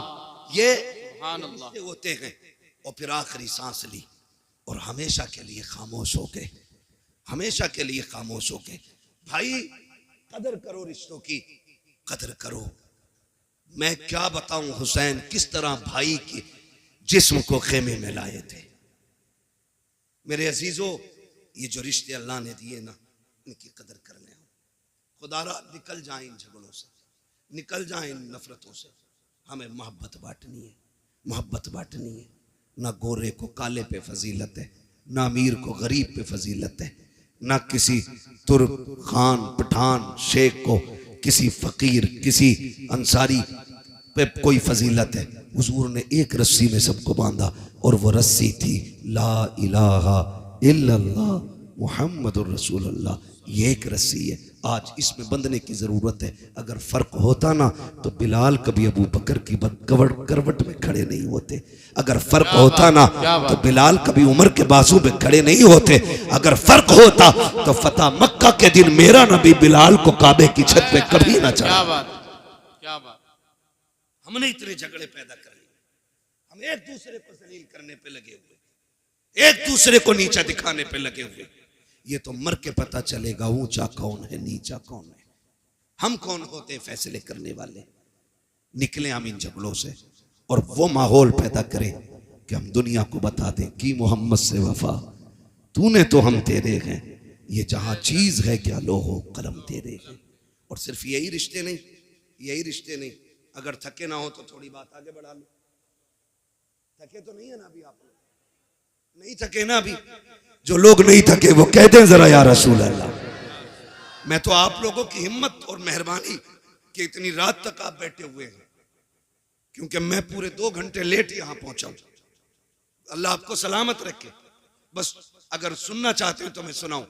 ये सुभान अल्लाह होते हैं। और फिर आखिरी सांस ली और हमेशा के लिए खामोश हो गए, हमेशा के लिए खामोश हो गए। भाई कदर करो, रिश्तों की कदर करो। मैं क्या बताऊं हुसैन किस तरह भाई की जिस्म को खेमे में लाए थे। मेरे अजीजों ये जो रिश्ते अल्लाह ने दिए ना, इनकी कदर करने हो। खुदारा निकल जाए इन झगड़ों से, निकल जाए इन नफरतों से। हमें मोहब्बत बांटनी है, मोहब्बत बांटनी है। ना गोरे को काले पे फजीलत है, ना अमीर को गरीब पे फजीलत है, ना किसी तुर्क खान पठान शेख को, किसी फकीर किसी अंसारी पे कोई फजीलत है। हुजूर ने एक रस्सी में सबको बांधा और वो रस्सी थी ला इलाहा इल्लल्लाह मुहम्मदुर रसूलुल्लाह, ये एक रस्सी है। आज इसमें बंधने की जरूरत है। अगर फर्क होता ना तो बिलाल कभी अबू बकर की करवट में खड़े नहीं होते। अगर फर्क होता ना तो बिलाल कभी उमर के बाजू में खड़े नहीं होते। अगर फर्क होता तो फतह मक्का के दिन मेरा नबी बिलाल को काबे की छत पे कभी ना चढ़ा। क्या बात, क्या बात। हमने इतने झगड़े पैदा कर लिए, हम एक दूसरे को जलील करने पे लगे हुए, एक दूसरे को नीचा दिखाने पे लगे हुए। ये तो मर के पता चलेगा ऊंचा कौन है नीचा कौन है। हम कौन होते हैं फैसले करने वाले। निकले हम इन झगड़ों से और वो माहौल पैदा करें कि हम दुनिया को बता दें कि मोहम्मद से वफा तूने तो हम तेरे हैं, ये जहां चीज है क्या लोहो कलम तेरे हैं। और सिर्फ यही रिश्ते नहीं, यही रिश्ते नहीं, अगर थके ना हो तो थोड़ी बात आगे बढ़ा लो। थके तो नहीं है ना अभी आप लोग, नहीं थके ना अभी। जो लोग नहीं थके वो कहते हैं जरा या रसूल अल्लाह। मैं तो आप लोगों की हिम्मत और मेहरबानी कि इतनी रात तक आप बैठे हुए हैं, क्योंकि मैं पूरे 2 घंटे लेट यहां पहुंचा हूं। अल्लाह आपको सलामत रखे। बस अगर सुनना चाहते हैं तो मैं सुनाऊं,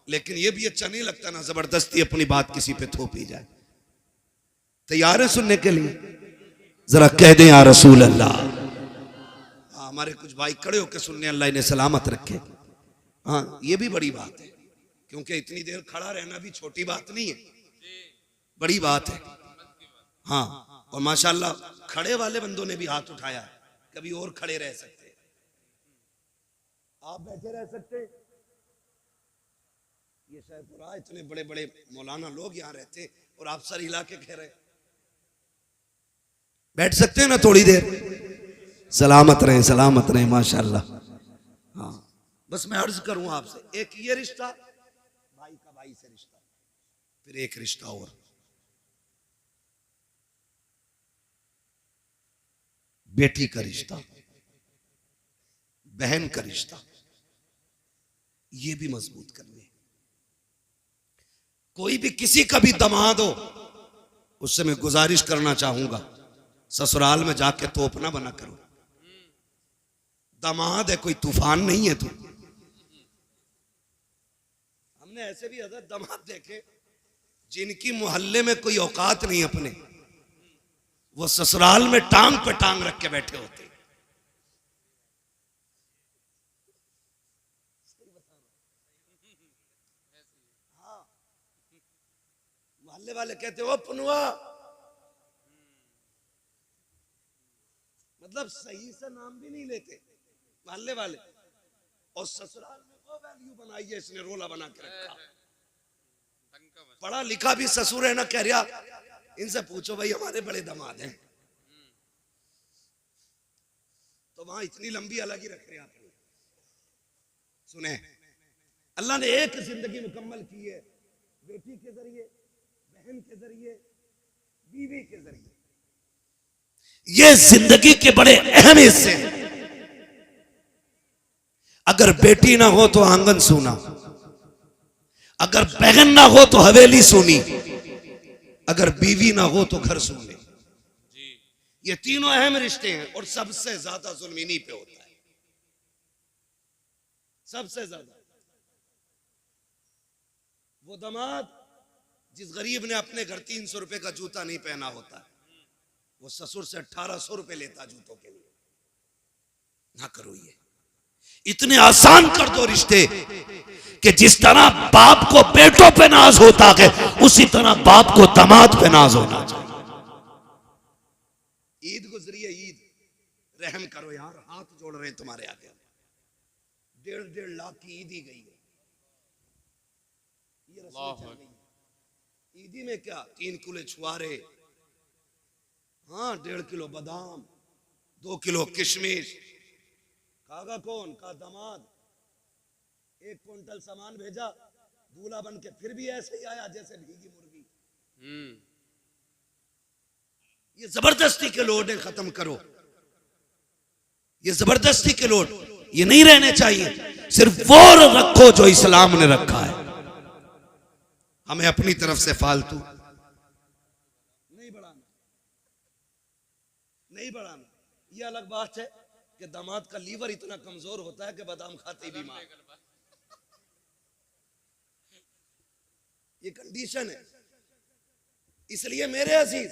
लेकिन यह भी अच्छा नहीं लगता ना जबरदस्ती अपनी बात किसी पे थोपी जाए। तैयार है सुनने के लिए? जरा कह दें या रसूल अल्लाह। हमारे कुछ भाई खड़े होकर सुनने, अल्लाह इन्हें सलामत रखे। हाँ, ये भी बड़ी बात है, क्योंकि इतनी देर खड़ा रहना भी छोटी बात नहीं है, बड़ी बात है। हाँ, और माशाल्लाह खड़े वाले बंदों ने भी हाथ उठाया है। कभी और खड़े रह सकते, आप बैठे रह सकते। ये शायपुरा इतने बड़े बड़े मौलाना लोग यहाँ रहते और आप सर हिला के कह रहे बैठ सकते हैं ना थोड़ी देर। सलामत रहे माशाल्लाह। हाँ, बस मैं अर्ज करूं आपसे, एक ये रिश्ता भाई का भाई से रिश्ता, फिर एक रिश्ता और बेटी का रिश्ता, बहन का रिश्ता, ये भी मजबूत करने। कोई भी किसी का भी दामाद हो, उससे मैं गुजारिश करना चाहूंगा, ससुराल में जाके तोप ना बना करो। दामाद है, कोई तूफान नहीं है तू। हमने ऐसे भी हज़रत दामाद देखे जिनकी मोहल्ले में कोई औकात नहीं अपने, वो ससुराल में टांग पे टांग रख के बैठे होते। हाँ, मोहल्ले वाले कहते हो पनुआ, मतलब सही से नाम भी नहीं लेते मोहल्ले वाले, और ससुराल में वो वैल्यू बनाई है इसने रोला बना के रखा। पढ़ा लिखा भी ससुर है ना, कह रहा इनसे पूछो भाई हमारे बड़े दामाद हैं, तो वहां इतनी लंबी अलग ही रख रहे आप। सुने, अल्लाह ने एक जिंदगी मुकम्मल की है, बेटी के जरिए, बहन के जरिए, बीवी के जरिए। ये जिंदगी के बड़े अहम हिस्से हैं। अगर बेटी ना हो तो आंगन सूना, अगर बहन ना हो तो हवेली सूनी, अगर बीवी ना हो तो घर सूने। ये तीनों अहम रिश्ते हैं और सबसे ज्यादा जुल्म इन्हीं पे होता है, सबसे ज्यादा। वो दामाद जिस गरीब ने अपने घर 300 रुपए का जूता नहीं पहना होता, वो ससुर से 1800 रुपए लेता जूतों के लिए। ना करो ये, इतने आसान कर दो रिश्ते कि जिस तरह बाप को बेटों पे नाज होता है, उसी तरह बाप को दामाद पे नाज होना चाहिए। ईद गुजरी है, ईद, रहम करो यार, हाथ जोड़ रहे हैं तुम्हारे आगे। 1.5 लाख की ईद ही गई है। ये रस्में चल रही है। ईदी में क्या, 3 किलो छुआरे, हाँ 1.5 किलो बादाम, 2 किलो किशमिश। खागा कौन? का दामाद। 1 क्विंटल सामान भेजा, दूल्हा बन के फिर भी ऐसे ही आया जैसे भीगी मुर्गी। ये जबरदस्ती के लोड है, खत्म करो ये जबरदस्ती के लोड, ये नहीं रहने चाहिए। सिर्फ वो रखो जो इस्लाम ने रखा है। हमें अपनी तरफ से फालतू नहीं बढ़ाना, नहीं बढ़ाना। ये अलग बात है कि दामाद का लीवर इतना कमजोर होता है कि बादाम खाते ही बीमार। ये कंडीशन है। इसलिए मेरे अजीज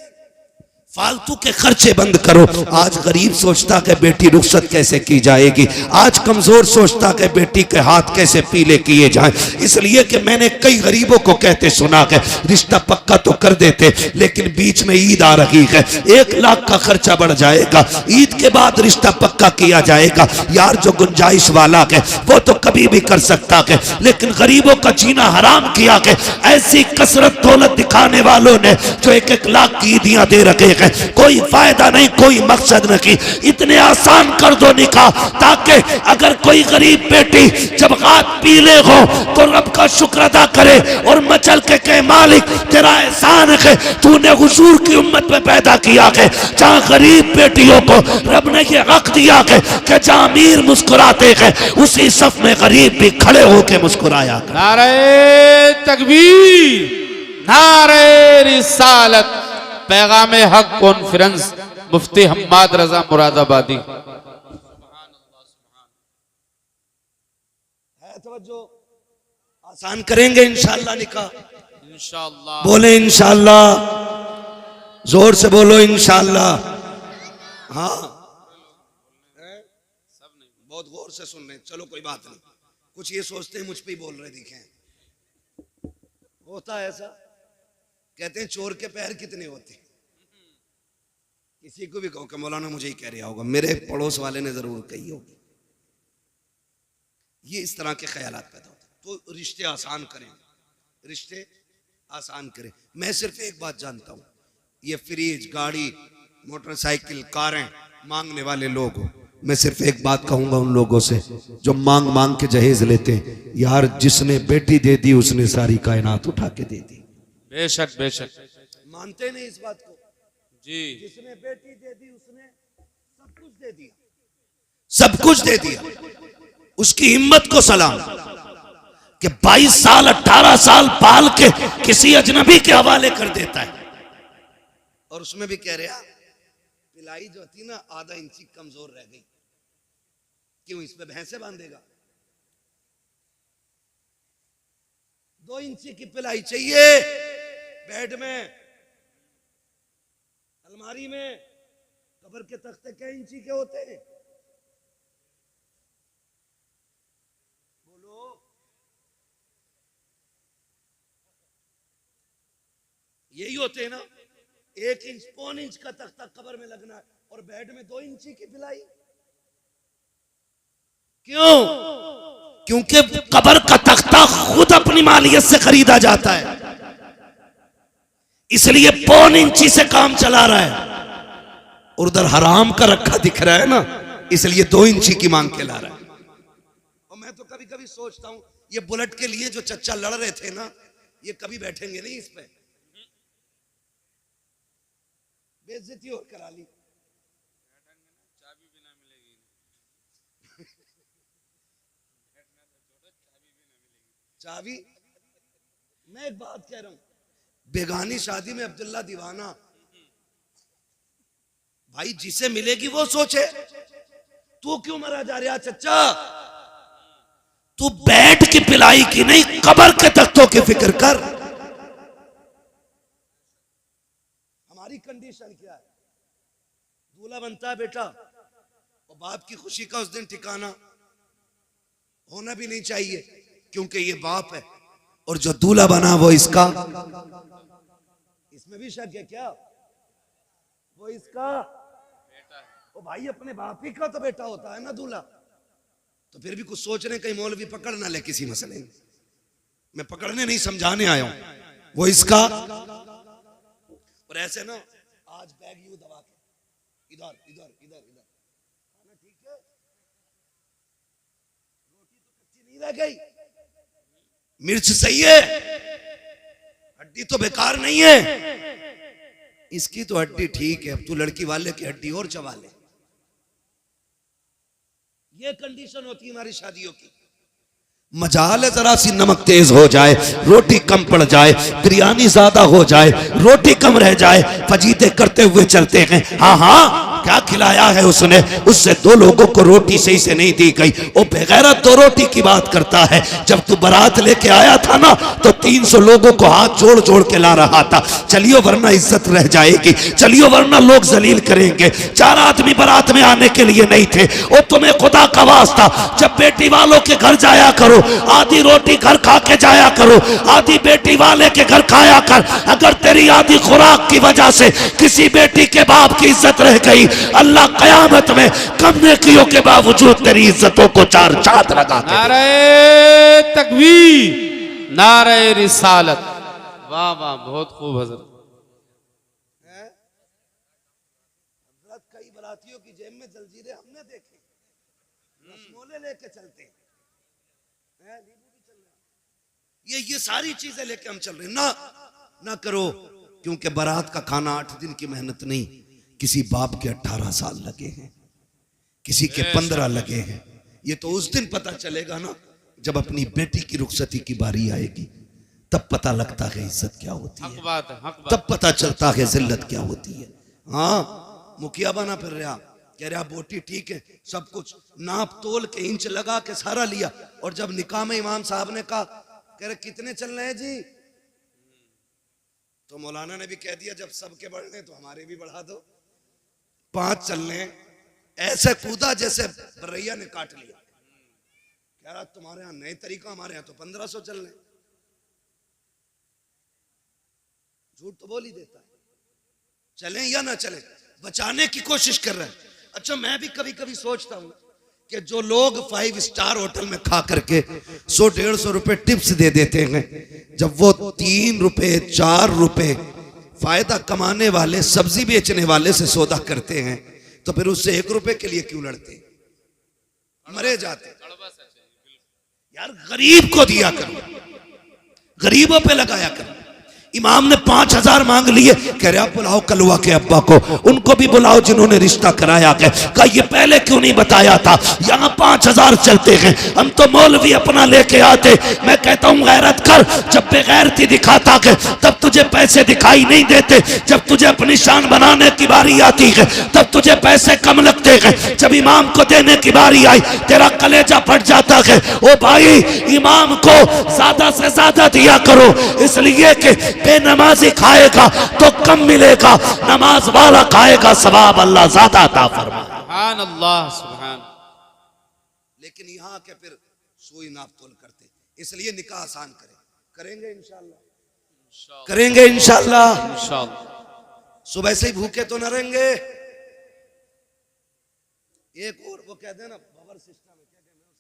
फालतू के खर्चे बंद करो। आज गरीब सोचता कि बेटी रुखसत कैसे की जाएगी, आज कमजोर सोचता कि बेटी के हाथ कैसे पीले किए जाएं। इसलिए कि मैंने कई गरीबों को कहते सुना कि रिश्ता पक्का तो कर देते, लेकिन बीच में ईद आ रही है, 1 लाख का खर्चा बढ़ जाएगा, ईद के बाद रिश्ता पक्का किया जाएगा। यार जो गुंजाइश वाला है वो तो कभी भी कर सकता है, लेकिन गरीबों का जीना हराम किया है ऐसी कसरत दौलत दिखाने वालों ने जो 1-1 लाख की ईदियां दे रखे हैं। कोई फायदा नहीं, कोई मकसद नहीं। इतने आसान कर दो निकाह, ताकि अगर कोई गरीब बेटी जब हाथ पीले हो तो रब का शुक्र अदा करे और मचल के कहे मालिक तेरा एहसान है, तूने हुजूर की उम्मत में पैदा किया है जहां गरीब बेटियों को रब ने ये हक दिया है कि जहां अमीर मुस्कुराते हैं उसी सफ में गरीब भी खड़े होकर मुस्कुराया कर। नारे तकबीर, नारे रिसालत, पैगाम हक कॉन्फ्रेंस, मुफ्ती हम्माद रजा मुरादाबादी। आसान करेंगे इंशाअल्लाह निकाह, इंशाअल्लाह। बोले इंशाअल्लाह, जोर से बोलो इंशाअल्लाह। हाँ सब नहीं, बहुत गौर से सुन रहे हैं। चलो कोई बात नहीं, कुछ ये सोचते हैं मुझ पे ही बोल रहे दिखे। होता है ऐसा, कहते हैं चोर के पैर कितने होते हैं। किसी को भी कहो कि मौलाना मुझे ही कह रहा होगा, मेरे पड़ोस वाले ने जरूर कही होगी। ये इस तरह के ख्यालात पैदा होते हैं। तो रिश्ते आसान करें, रिश्ते आसान करें। मैं सिर्फ एक बात जानता हूं, ये फ्रिज, गाड़ी, मोटरसाइकिल, कारें मांगने वाले लोग हो, मैं सिर्फ एक बात कहूंगा उन लोगों से जो मांग मांग के जहेज लेते हैं, यार जिसने बेटी दे दी उसने सारी कायनात उठा के दे दी। बेशक बेशक, मानते नहीं इस बात को जी। जिसने बेटी दे दी उसने सब कुछ दे दिया, सब कुछ दे दिया। उसकी हिम्मत को सलाम कि 22 साल 18 साल पाल के किसी अजनबी के हवाले कर देता है। और उसमें भी कह रहा पिलाई जो थी ना आधा इंची कमजोर रह गई, क्यों इस पे भैंसे बांधेगा? 2 इंची की पिलाई चाहिए बेड में, अलमारी में। कब्र के तख्ते क्या इंची के होते हैं? बोलो। यही होते हैं ना, 1 इंच, 1.25 इंच का तख्ता कब्र में लगना है और बेड में 2 इंची की पिलाई। क्यों? क्योंकि कब्र का तख्ता खुद अपनी मालियत से खरीदा जाता है, इसलिए 1.25 इंची से काम चला रहा है। और उधर हराम का रखा दिख रहा है ना, इसलिए 2 इंची की मांग के ला रहा है। और मैं तो कभी कभी सोचता हूं ये बुलेट के लिए जो चच्चा लड़ रहे थे ना, ये कभी बैठेंगे नहीं इस पे, बेइज्जती और करा ली। चाबी भी ना मिलेगी। चाबी, मैं एक बात कह रहा हूं, बेगानी शादी में अब्दुल्ला दीवाना, भाई जिसे मिलेगी वो सोचे। तू क्यों मरा जा रहा चच्चा? तू बेड की पिलाई की नहीं, कब्र के तख्तों की फिक्र कर। हमारी कंडीशन क्या है? दूल्हा बनता है बेटा, और बाप की खुशी का उस दिन ठिकाना होना भी नहीं चाहिए, क्योंकि ये बाप है। और जो दूल्हा बना वो इसका, इसमें भी शक है क्या? वो इसका बेटा है। ओ भाई अपने बाप ही का तो बेटा होता है ना दूल्हा। तो फिर भी कुछ सोच रहे कहीं मौलवी पकड़ ना ले किसी मसले में। मैं पकड़ने नहीं समझाने आया हूं। वो इसका, और ऐसे ना आज बैग यूं दबा के इधर इधर इधर इधर, खाना ठीक है, रोटी तो कच्ची नहीं रह गई, मिर्च सही है, हड्डी तो बेकार नहीं है, इसकी तो हड्डी ठीक है, अब तू लड़की वाले की हड्डी और चबा ले। ये कंडीशन होती है हमारी शादियों की। मजाल है जरा सी नमक तेज हो जाए, रोटी कम पड़ जाए, बिरयानी ज्यादा हो जाए, रोटी कम रह जाए, फजीते करते हुए चलते हैं। हाँ हाँ क्या खिलाया है उसने, उससे दो लोगों को रोटी सही से नहीं दी गई। वो बेगैरत दो रोटी की बात करता है। जब तू बारात लेके आया था ना तो 300 लोगों को हाथ जोड़ जोड़ के ला रहा था, चलियो वरना इज्जत रह जाएगी, चलियो वरना लोग जलील करेंगे। 4 आदमी बारात में आने के लिए नहीं थे। वो तुम्हें खुदा का वास्ता, जब बेटी वालों के घर जाया करो, आधी रोटी घर खा के जाया करो, आधी बेटी वाले के घर खाया कर। अगर तेरी आधी खुराक की वजह से किसी बेटी के बाप की इज्जत रह गई, अल्लाह कयामत में कम नेकियों के बावजूद तेरी इज्जतों को 4 चांद लगा के। नारे तकबीर, नारे रिसालत। वाह वाह, बहुत खूब हजरत। कई बरातियों की जेब में जंजीरें हमने देखी, रसमोले लेके चलते हैं, ये सारी चीजें लेके हम चल रहे हैं। ना करो, क्योंकि बारात का खाना 8 दिन की मेहनत नहीं, किसी बाप के 18 साल लगे हैं, किसी के 15 लगे हैं। ये तो उस दिन पता चलेगा ना जब अपनी बेटी की रुखसती की बारी आएगी, तब पता लगता है इज्जत क्या होती है, हक बात है, हक बात। तब पता चलता है जिल्लत क्या होती है। हाँ, मुखिया बना फिर रहा, कह रहा बोटी ठीक है, सब कुछ नाप तोल के इंच लगा के सारा लिया। और जब निकाह में इमाम साहब ने कहा, कह रहे कितने चल रहे हैं जी, तो मौलाना ने भी कह दिया जब सबके बढ़ रहे तो हमारे भी बढ़ा दो, 5 चल रहे हैं। ऐसे कूदा जैसे बरैया ने काट लिया। कह रहा तुम्हारे यहां नए तरीका, हमारे यहां तो 1500 चल रहे हैं। झूठ तो बोल ही देता है, चलें या ना चलें, बचाने की कोशिश कर रहा है। अच्छा, मैं भी कभी कभी सोचता हूं कि जो लोग 5 स्टार होटल में खा करके 100-150 रुपए टिप्स दे देते हैं, जब वो 3 रुपए 4 रुपए फायदा कमाने वाले सब्जी बेचने वाले से सौदा करते हैं, तो फिर उससे 1 रुपए के लिए क्यों लड़ते, मरे जाते। यार गरीब को दिया करो, गरीबों पे लगाया करो। इमाम ने 5000 मांग लिए, कह रहा बुलाओ कलवा के अब्बा को, उनको भी बुलाओ जिन्होंने रिश्ता कराया है। कहा ये पहले क्यों नहीं बताया था, यहाँ 5000 चलते हैं, हम तो मौलवी अपना लेके आते। मैं कहता हूँ गैरत कर, जब बेगैरती दिखाता है तब तुझे पैसे दिखाई नहीं देते, जब तुझे अपनी शान बनाने की बारी आती है तब तुझे पैसे कम लगते हैं। जब इमाम को देने की बारी आई तेरा कलेजा फट जाता है। ओ भाई, इमाम को ज्यादा से ज्यादा दिया करो, इसलिए कि बेनमाजी खाएगा तो कम मिलेगा, नमाज वाला खाएगा सवाब अल्लाह ज्यादा अता फरमाए। सुभान अल्लाह, सुभान। लेकिन यहाँ के फिर सुई नाप तोल करते, इसलिए निकाह आसान करेंगे इंशाअल्लाह, करेंगे इंशाअल्लाह। सुबह से ही भूखे तो न रहेंगे। एक और वो कहते हैं ना पावर सिस्टम है, क्या कहते हैं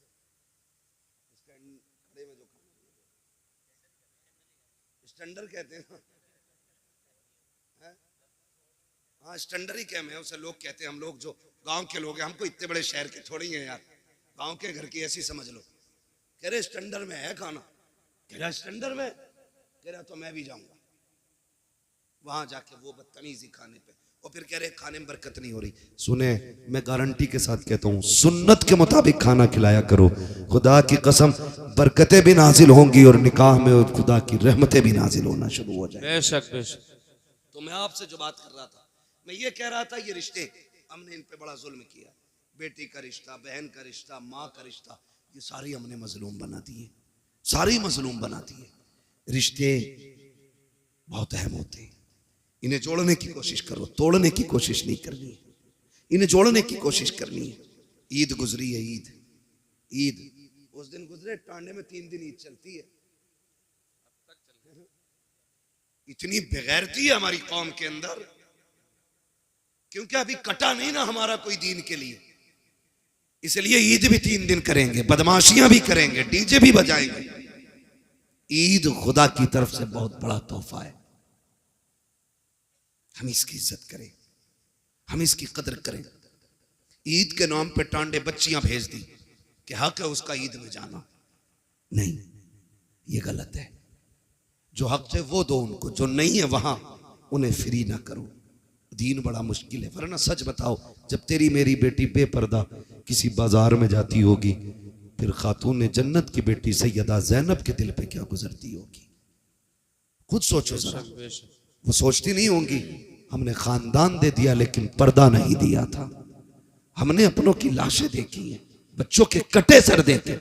उसे, खड़े में जो स्टैंडर कहते हैं, हाँ स्टैंडर ही कहते हैं उसे लोग कहते हैं। हम लोग जो गांव के लोग हैं, हमको इतने बड़े शहर के थोड़ी हैं यार, गांव के घर की ऐसी समझ लो। कह रहे स्टैंडर में है खाना, कह रहा स्टैंडर में, कह रहा तो मैं भी जाऊंगा वहां जाके वो बदतमीजी खाने पे, और फिर कह रहे खाने में बरकत नहीं हो रही। सुने, मैं गारंटी के साथ कहता हूँ, सुन्नत के मुताबिक खाना खिलाया करो, खुदा की कसम बरकतें भी नाजिल होंगी और निकाह में खुदा की रहमतें भी नाजिल होना शुरू हो जाए। बेशक बेशक। तो मैं आपसे जो बात कर रहा था, मैं ये कह रहा था ये रिश्ते हमने इन पे बड़ा जुल्म किया। बेटी का रिश्ता, बहन का रिश्ता, माँ का रिश्ता, ये सारी हमने मजलूम बना दिए, सारी मजलूम बना दिए। रिश्ते बहुत अहम होते हैं, इन्हें जोड़ने की कोशिश करो, तोड़ने की कोशिश नहीं करनी है, इन्हें जोड़ने की कोशिश करनी है। ईद गुजरी है, ईद उस दिन गुजरे, टांडे में 3 दिन ईद चलती है। इतनी बेगैरती है हमारी कौम के अंदर, क्योंकि अभी कटा नहीं ना हमारा कोई दीन के लिए, इसलिए ईद भी 3 दिन करेंगे, बदमाशियां भी करेंगे, डीजे भी बजाएंगे। ईद खुदा की तरफ से बहुत बड़ा तोहफा है, हम इसकी इज्जत करें, हम इसकी कदर करें। ईद के नाम पे टांडे बच्चियां भेज दी कि हक है उसका ईद में जाना, नहीं, ये गलत है। जो हक है वो दो उनको, जो नहीं है वहां उन्हें फ्री ना करो। दीन बड़ा मुश्किल है, वरना सच बताओ, जब तेरी मेरी बेटी बेपर्दा किसी बाजार में जाती होगी, फिर खातून जन्नत की बेटी सैयदा ज़ैनब के दिल पे क्या गुजरती होगी, खुद सोचो जरा। वो सोचती नहीं होंगी हमने खानदान दे दिया लेकिन पर्दा नहीं दिया था। हमने अपनों की लाशें देखी हैं, बच्चों के कटे सर देते,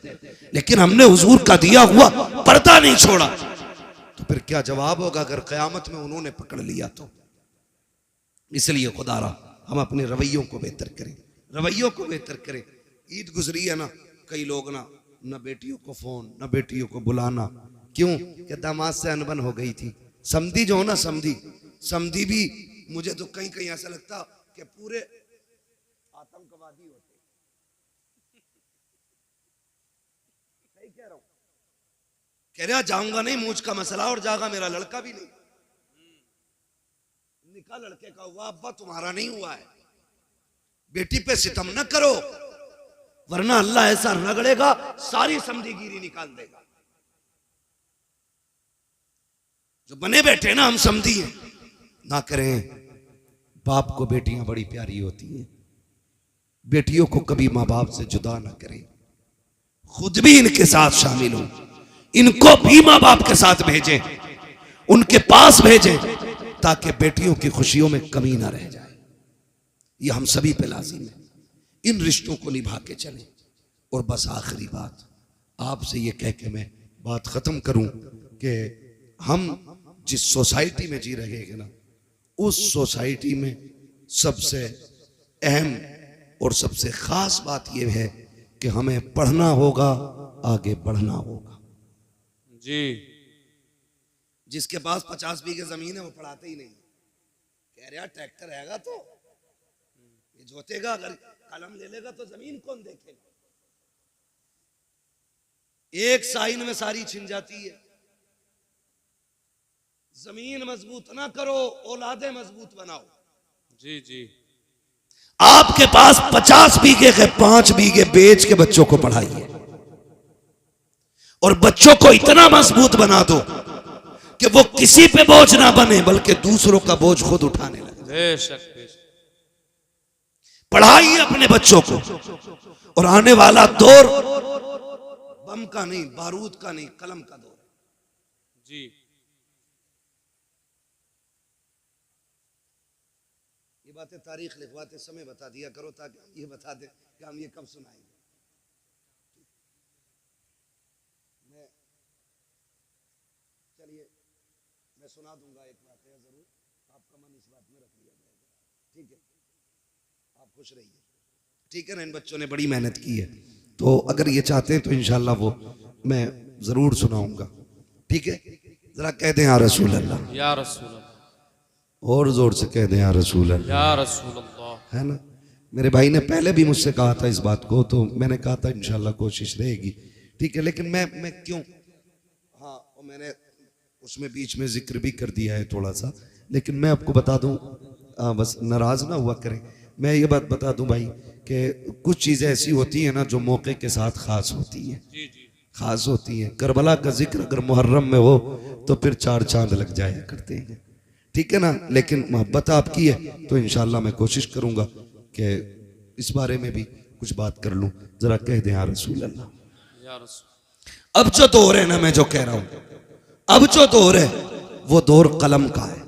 लेकिन हमने हुजूर का दिया हुआ पर्दा नहीं छोड़ा। तो फिर क्या जवाब होगा अगर क़यामत में उन्होंने पकड़ लिया तो? इसलिए खुदारा हम अपने रवैयों को बेहतर करें, रवैयों को बेहतर करें। ईद गुजरी है ना, कई लोग ना बेटियों को फोन, ना बेटियों को बुलाना। क्यों? कि दामाद से अनबन हो गई थी। समधी जो हो ना, समधी भी मुझे तो कहीं कहीं ऐसा लगता कि पूरे आतंकवादी होते। सही कह रहा हूं? कह रहा जाऊंगा नहीं, मूछ का मसला, और जागा मेरा लड़का भी नहीं। निकाह लड़के का हुआ, अब्बा तुम्हारा नहीं हुआ है। बेटी पे सितम न करो, वरना अल्लाह ऐसा रगड़ेगा सारी समझीगिरी निकाल देगा। जो बने बैठे ना हम समझी हैं, ना करें। बाप को बेटियां बड़ी प्यारी होती हैं, बेटियों को कभी माँ बाप से जुदा ना करें। खुद भी इनके साथ शामिल हो, इनको भी माँ बाप के साथ भेजें, उनके पास भेजें, ताकि बेटियों की खुशियों में कमी ना रह जाए। ये हम सभी पे लाजिम है, इन रिश्तों को निभा के चलें। और बस आखिरी बात आपसे ये कह के मैं बात खत्म करूं कि हम जिस सोसाइटी में जी रहे हैं ना, उस सोसाइटी में सबसे अहम और सबसे खास बात यह है कि हमें पढ़ना होगा, आगे बढ़ना होगा। जी। जिसके पास 50 बीघे जमीन है वो पढ़ाते ही नहीं। कह रहा ट्रैक्टर रहेगा तो ये जोतेगा, अगर कलम ले लेगा तो जमीन कौन देखेगा? एक साइन में सारी छिन जाती है। जमीन मजबूत ना करो, औलादे मजबूत बनाओ। जी जी। आपके पास 50 बीघे के 5 बीघे बेच के बच्चों को पढ़ाइए, और बच्चों को इतना मजबूत बना दो कि वो किसी पे बोझ ना बने, बल्कि दूसरों का बोझ खुद उठाने लगे। बेशक बेशक। पढ़ाइए अपने बच्चों को, और आने वाला दौर बम का नहीं, बारूद का नहीं, कलम का दौर है। जी। ये बातें तारीख लिखवाते समय बता दिया करो, ताकि हम ये बता दें कि हम ये कब सुनाएंगे। चलिए मैं सुना दूंगा एक वाकया, जरूर आपका मन इस बात में रख लिया जाएगा। ठीक है, आप खुश रहिए। ठीक है ना? इन बच्चों ने बड़ी मेहनत की है, तो अगर ये चाहते हैं तो इंशाल्लाह वो मैं जरूर सुनाऊंगा। ठीक है, जरा कह दें या रसूल अल्लाह, या रसूल अल्लाह। और जोर से कह दें या रसूल अल्लाह, या रसूल अल्लाह। है ना? मेरे भाई ने पहले भी मुझसे कहा था इस बात को, तो मैंने कहा था इंशाल्लाह कोशिश रहेगी। ठीक है, लेकिन मैं क्यों, हाँ, और मैंने उसमें बीच में जिक्र भी कर दिया है थोड़ा सा, लेकिन मैं आपको बता दूं, बस नाराज ना हुआ करें, मैं ये बात बता दूं भाई कि कुछ चीज़ें ऐसी होती हैं ना जो मौके के साथ खास होती हैं। जी जी। खास होती हैं। करबला का जिक्र अगर मुहर्रम में हो तो फिर 4 चांद लग जाया करते हैं। ठीक है ना? लेकिन मोहब्बत आपकी है तो इंशाल्लाह मैं कोशिश करूंगा कि इस बारे में भी कुछ बात कर लूं। जरा कह दें या रसूल अल्लाह, या रसूल। अब जो दौर है ना, मैं जो कह रहा हूं, अब जो दौर है वो दौर कलम का है।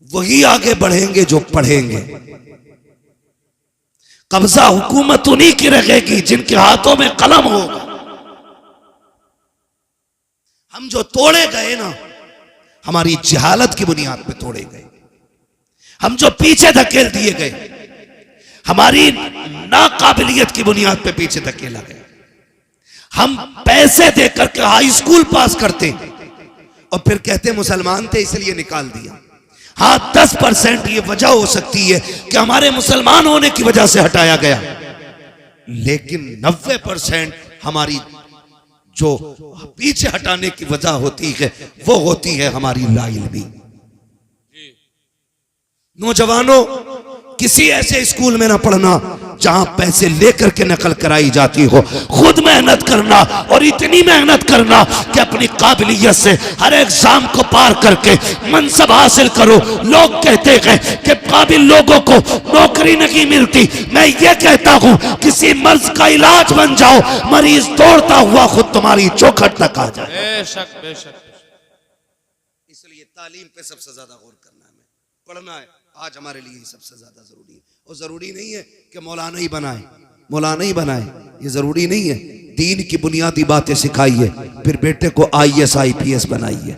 वही आगे बढ़ेंगे जो पढ़ेंगे। कब्जा हुकूमत उन्हीं की रहेगी जिनके हाथों में कलम होगा। हम जो तोड़े गए ना, हमारी जहालत की बुनियाद पे तोड़े गए। हम जो पीछे धकेल दिए गए, हमारी नाकाबिलियत की बुनियाद पे पीछे धकेला गया। हम पैसे देकर के हाई स्कूल पास करते और फिर कहते मुसलमान थे इसलिए निकाल दिया। हाँ, 10% ये वजह हो सकती है कि हमारे मुसलमान होने की वजह से हटाया गया, लेकिन 90% हमारी जो पीछे हटाने की वजह होती है वो होती है हमारी लाइल्मी। नौजवानों, किसी ऐसे स्कूल में ना पढ़ना जहां पैसे लेकर के नकल कराई जाती हो। खुद मेहनत करना, और इतनी मेहनत करना कि अपनी काबिलियत से हर एग्जाम को पार करके मनसब हासिल करो। लोग कहते हैं कि काबिल लोगों को नौकरी नहीं मिलती। मैं ये कहता हूं, किसी मर्ज का इलाज बन जाओ, मरीज दौड़ता हुआ खुद तुम्हारी चौखट तक आ जाए। बेशक बेशक। इसलिए तालीम पे सबसे ज्यादा गौर करना है। पढ़ना है आज हमारे लिए ही सबसे ज्यादा जरूरी है। और जरूरी नहीं है कि मौलाना ही बनाए, मौलाना ही बनाए, ये जरूरी नहीं है। दीन की बुनियादी बातें सिखाइए, फिर बेटे को IAS IPS बनाइए,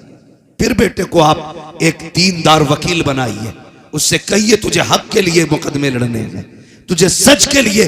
फिर बेटे को आप एक दीनदार वकील बनाइए। उससे कहिए तुझे हक के लिए मुकदमे लड़ने हैं, तुझे सच के लिए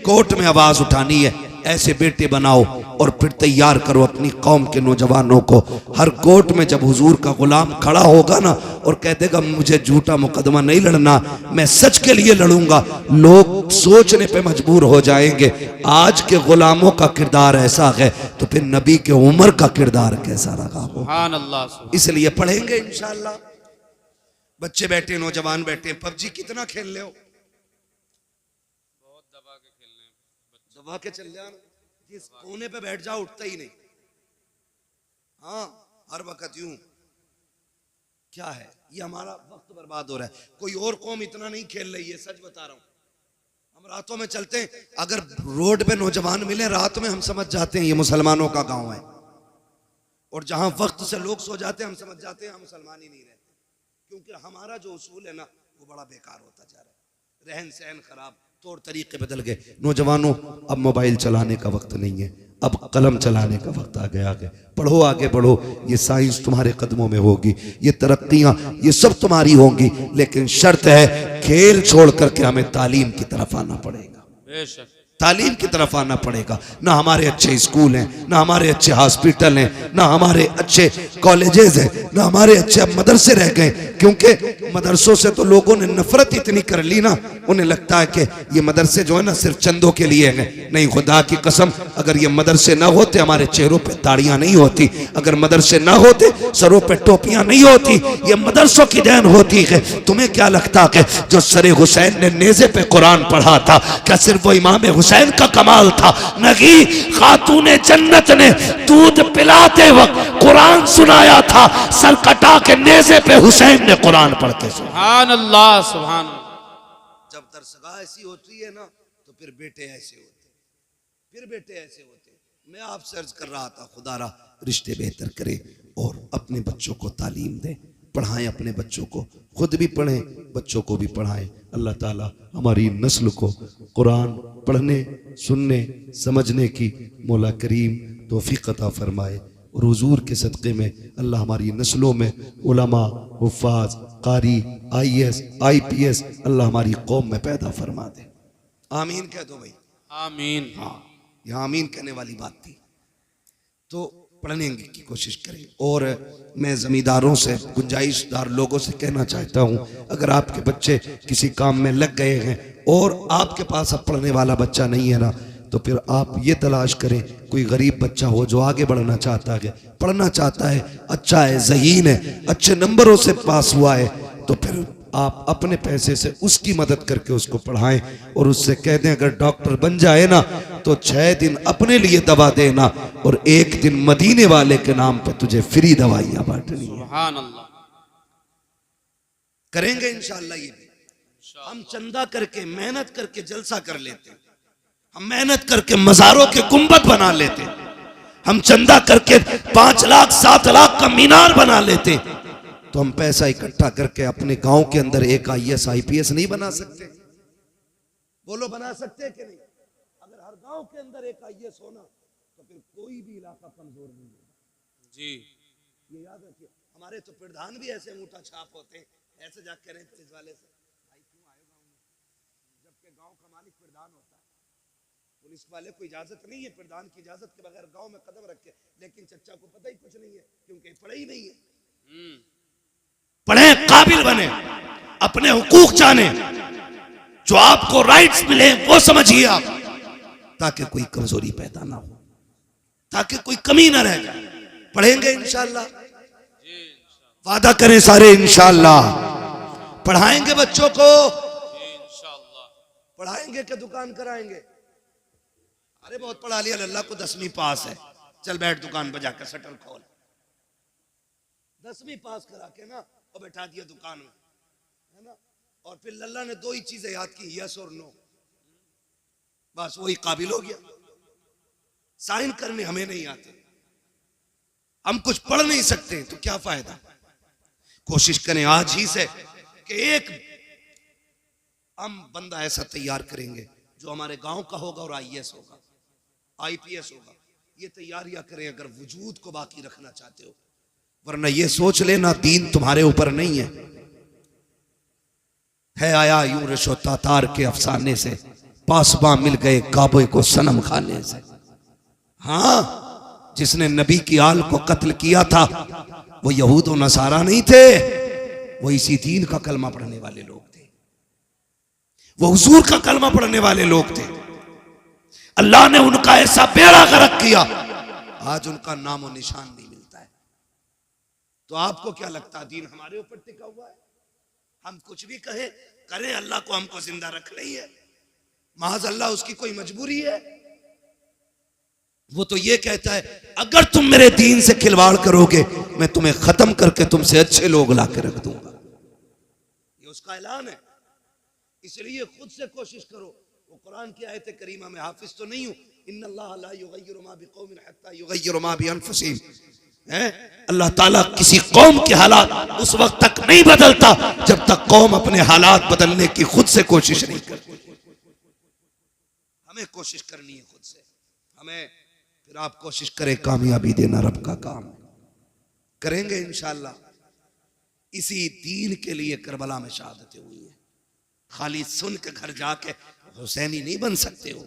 कोर्ट में आवाज उठानी है। ऐसे बेटे बनाओ और फिर तैयार करो अपनी कौम के नौजवानों को। हर कोर्ट में जब हुजूर का गुलाम खड़ा होगा ना और कह देगा मुझे झूठा मुकदमा नहीं लड़ना, मैं सच के लिए लड़ूंगा, लोग सोचने पे मजबूर हो जाएंगे आज के गुलामों का किरदार ऐसा है तो फिर नबी के उमर का किरदार कैसा रहा हो। सुभान अल्लाह। इसलिए पढ़ेंगे इंशाअल्लाह। बच्चे बैठे, नौजवान बैठे, PUBG कितना खेल ले हो, दबा के चल जाना, जिस कोने पे बैठ जाओ उठता ही नहीं। हाँ, हर वक्त यूं। क्या है ये, हमारा वक्त बर्बाद हो रहा है। कोई और कौम इतना नहीं खेल रही है, सच बता रहा हूं। हम रातों में चलते हैं, अगर रोड पे नौजवान मिले रात में हम समझ जाते हैं ये मुसलमानों का गांव है। और जहां वक्त से लोग सो जाते हैं हम समझ जाते हैं हम मुसलमान ही नहीं रहते, क्योंकि हमारा जो उसूल है ना वो बड़ा बेकार होता जा रहा है। रहन सहन खराब, तौर तरीके बदल गए। नौजवानों, अब मोबाइल चलाने का वक्त नहीं है, अब कलम चलाने का वक्त आ गया है। पढ़ो, आगे बढ़ो, ये साइंस तुम्हारे कदमों में होगी, ये तरक्कियां ये सब तुम्हारी होंगी, लेकिन शर्त है खेल छोड़ करके हमें तालीम की तरफ आना पड़ेगा। बेशक तालीम की तरफ आना पड़ेगा। ना हमारे अच्छे स्कूल हैं, ना हमारे अच्छे हॉस्पिटल हैं, ना हमारे अच्छे कॉलेजेस हैं, ना हमारे अच्छे मदरसे रह गए। क्योंकि मदरसों से तो लोगों ने नफरत इतनी कर ली ना, उन्हें लगता है कि ये मदरसे जो है ना सिर्फ चंदों के लिए हैं। नहीं, खुदा की कसम, अगर ये मदरसे ना होते हमारे चेहरों पे दाढ़ियां नहीं होती, अगर मदरसे ना होते सरों पे टोपियां नहीं होती, ये मदरसों की देन होती है। तुम्हें क्या लगता है जो सरे हुसैन ने नेज़े पे कुरान पढ़ा था, क्या सिर्फ वो इमाम हुसैन का कमाल था? नहीं, खातूने जन्नत ने दूध पिलाते वक्त कुरान सुनाया था, सर कटा के नेज़े पे हुसैन ने कुरान पढ़ के सुना। सुभान अल्लाह, सुभान अल्लाह। जब दरसगाह ऐसी होती है ना तो फिर बेटे ऐसे होते, फिर बेटे ऐसे होते। मैं आपसे अर्ज कर रहा था, खुदारा रिश्ते बेहतर करे और अपने बच्चों को तालीम दें, पढ़ाएं अपने बच्चों को, खुद भी पढ़ें, बच्चों को भी पढ़ाएं। अल्लाह ताला हमारी नस्ल को कुरान पढ़ने, सुनने, समझने की मौला करीम तौफीक अता फरमाए। और हुजूर के सदक़े में अल्लाह हमारी नस्लों में उलमा, हुफ़ाज़, कारी, IAS IPS अल्लाह हमारी कौम में पैदा फरमा दे। आमीन कह दो भाई, आमीन। हाँ, यह आमीन कहने वाली बात थी। तो पढ़ने की कोशिश करें। और मैं जमींदारों से, गुंजाइशदार लोगों से कहना चाहता हूँ, अगर आपके बच्चे किसी काम में लग गए हैं और आपके पास अब पढ़ने वाला बच्चा नहीं है ना, तो फिर आप ये तलाश करें कोई गरीब बच्चा हो जो आगे बढ़ना चाहता है, पढ़ना चाहता है, अच्छा है, ज़हीन है, अच्छे नंबरों से पास हुआ है, तो फिर आप अपने पैसे से उसकी मदद करके उसको पढ़ाएं और उससे कह दें अगर डॉक्टर बन जाए ना तो 6 दिन अपने लिए दवा देना और 1 दिन मदीने वाले के नाम पे तुझे फ्री दवाइयां बांटनी है। सुभान अल्लाह। करेंगे इंशाअल्लाह ये भी। हम चंदा करके, मेहनत करके जलसा कर लेते हैं, हम मेहनत करके मज़ारों के गुंबद बना लेते हैं, हम चंदा करके 5 लाख 7 लाख का मीनार बना लेते हैं। तो हम पैसा इकट्ठा करके अपने गांव के अंदर एक IAS IPS नहीं बना सकते? बोलो, बना सकते हैं कि नहीं? अगर हर गांव के अंदर एक IAS हो ना तो फिर कोई भी इलाका कमजोर नहीं होगा जी। ये याद रखिए। हमारे तो प्रधान भी ऐसे मुठा छाप होते हैं, ऐसे जाके कह रहे पुलिस वाले से, भाई क्यों आए गांव में, जबकि गांव का मालिक प्रधान होता है। पुलिस वाले को इजाजत नहीं है प्रधान की इजाजत के बगैर गांव में कदम रखे, लेकिन चच्चा को पता ही कुछ नहीं है क्योंकि पढ़े ही नहीं है। पढ़े, काबिल बने, अपने हुकूक जाने, जो आपको राइट्स मिले वो समझिए आप, ताकि कोई कमजोरी पैदा ना हो, ताकि कोई कमी ना रह जाए। पढ़ेंगे इंशाअल्लाह, वादा करें सारे इंशाअल्लाह। पढ़ाएंगे बच्चों को, पढ़ाएंगे कि दुकान कराएंगे? अरे बहुत पढ़ा लिया, अल्लाह को 10वीं पास है, चल बैठ दुकान पर जाकर शटर खोल। 10वीं पास करा के ना और बैठा दिया दुकान में, है ना, और फिर लल्ला ने 2 ही चीजें याद की, यस और नो, बस वही काबिल हो गया। साइन करने हमें नहीं आते, हम कुछ पढ़ नहीं सकते, तो क्या फायदा। कोशिश करें आज ही से कि एक हम बंदा ऐसा तैयार करेंगे जो हमारे गांव का होगा और आईएएस होगा, आईपीएस होगा। ये तैयारियां करें अगर वजूद को बाकी रखना चाहते हो, वरना ये सोच लेना दीन तुम्हारे ऊपर नहीं है आया यूं रशो तातार के अफसाने से, पासबा मिल गए काबे को सनम खाने से। हाँ, जिसने नबी की आल को कत्ल किया था वो यहूद और नसारा नहीं थे, वो इसी दीन का कलमा पढ़ने वाले लोग थे, वो हुजूर का कलमा पढ़ने वाले लोग थे। अल्लाह ने उनका ऐसा बेड़ा गर्क किया, आज उनका नामो निशान नहीं मिलता है। तो आपको क्या लगता है दीन हमारे ऊपर टिका हुआ है? हम कुछ भी कहें करें, अल्लाह को हमको जिंदा रख रही है, महज अल्लाह उसकी कोई मजबूरी है? वो तो ये कहता है अगर तुम मेरे दीन से खिलवाड़ करोगे मैं तुम्हें खत्म करके तुमसे अच्छे लोग ला के रख दूंगा। ये उसका ऐलान है। इसलिए खुद से कोशिश करो। वो कुरान की आयत करीमा में हाफिज तो नहीं हूं, इन्नल्लाह ला युगय्यिरु मा बिकौमिन हत्ता युगय्यिरु मा बिअनफुसिहिम। अल्लाह ताला किसी कौम के हालात उस वक्त तक नहीं बदलता जब तक कौम अपने हालात बदलने की खुद से कोशिश नहीं करती। हमें कोशिश करनी है खुद से। हमें फिर आप कोशिश करें, कामयाबी देना रब का काम करेंगे इंशाअल्लाह। इसी दीन के लिए करबला में शहादतें हुई है। खाली सुन के घर जाके हुसैनी नहीं बन सकते हो,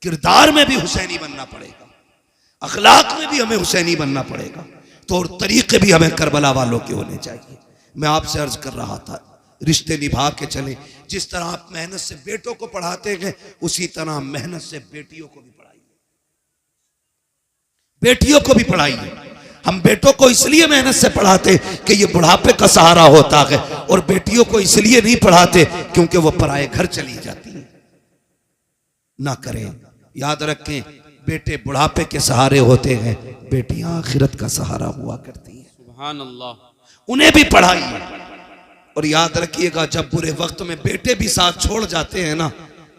किरदार में भी हुसैनी बनना पड़ेगा, अखलाक में भी हमें हुसैनी बनना पड़ेगा, तो और तरीके भी हमें करबला वालों के होने चाहिए। मैं आपसे अर्ज कर रहा था, रिश्ते निभा के चलें। जिस तरह आप मेहनत से बेटों को पढ़ाते हैं उसी तरह मेहनत से बेटियों को भी पढ़ाइए, बेटियों को भी पढ़ाइए। हम बेटों को इसलिए मेहनत से पढ़ाते कि ये बुढ़ापे का सहारा होता है, और बेटियों को इसलिए नहीं पढ़ाते क्योंकि वो पराए घर चली जाती है। ना करें, याद रखें, बेटे बुढ़ापे के सहारे होते हैं, बेटियां आखिरत का सहारा हुआ करती हैं। सुभान अल्लाह। उन्हें भी पढ़ाइए। और याद रखिएगा, जब बुरे वक्त में बेटे भी साथ छोड़ जाते हैं ना,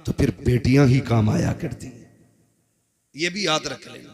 तो फिर बेटियां ही काम आया करती हैं। ये भी याद रख लेना,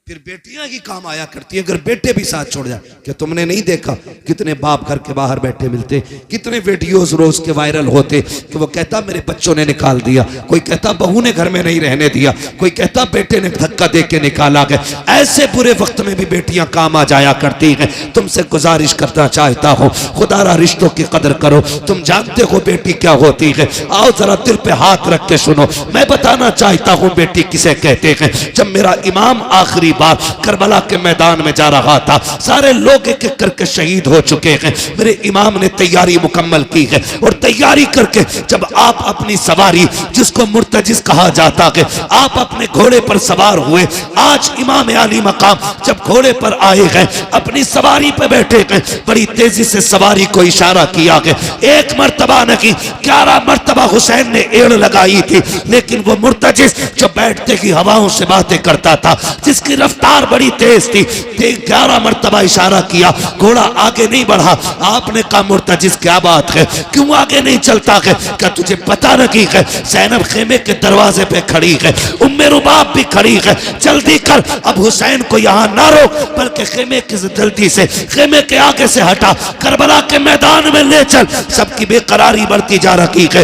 फिर बेटियां ही काम आया करती है अगर बेटे भी साथ छोड़ जाए। क्या तुमने नहीं देखा कितने बाप घर के बाहर बैठे मिलते, कितने वीडियोस रोज के वायरल होते कि वो कहता मेरे बच्चों ने निकाल दिया, कोई कहता बहू ने घर में नहीं रहने दिया, कोई कहता बेटे ने धक्का दे के निकाला गया। ऐसे बुरे वक्त में भी बेटियां काम आ जाया करती हैं। तुमसे गुजारिश करना चाहता हूँ, खुदारा रिश्तों की कदर करो। तुम जानते हो बेटी क्या होती है? आओ जरा दिल पे हाथ रख के सुनो, मैं बताना चाहता हूँ बेटी किसे कहते हैं। जब मेरा इमाम आखिरी बार करबला के मैदान में जा रहा था, सारे लोग एक एक करके शहीद हो चुके हैं, मेरे इमाम ने तैयारी मुकम्मल की है। और तैयारी करके जब आप अपनी सवारी, जिसको मुर्तजिज कहा जाता है, आप अपने घोड़े पर सवार हुए। आज इमाम आली मकाम जब घोड़े पर आए हैं, अपनी सवारी पर बैठे हैं, बड़ी तेजी से सवारी को इशारा किया है। एक मर्तबा नहीं 11 मर्तबा हुसैन ने एड़ लगाई थी, लेकिन वो मुर्तजिज जो बैठते की हवाओं से बातें करता था, जिसकी रफ्तार बड़ी तेज थी, 11 मर्तबा इशारा किया, घोड़ा आगे नहीं बढ़ा। आपने कहा मुर्तजिज क्या बात है, क्यों आगे नहीं चलता है? क्या तुझे पता नहीं है ज़ैनब खेमे के दरवाजे पे खड़ी है, उम्मे रुबाब भी खड़ी है, जल्दी कर, अब हुसैन को यहाँ ना रोक, बल्कि खेमे की जल्दी से खेमे के आगे से हटा, करबला के मैदान में ले चल। सबकी बेकरारी बढ़ती जा रही है,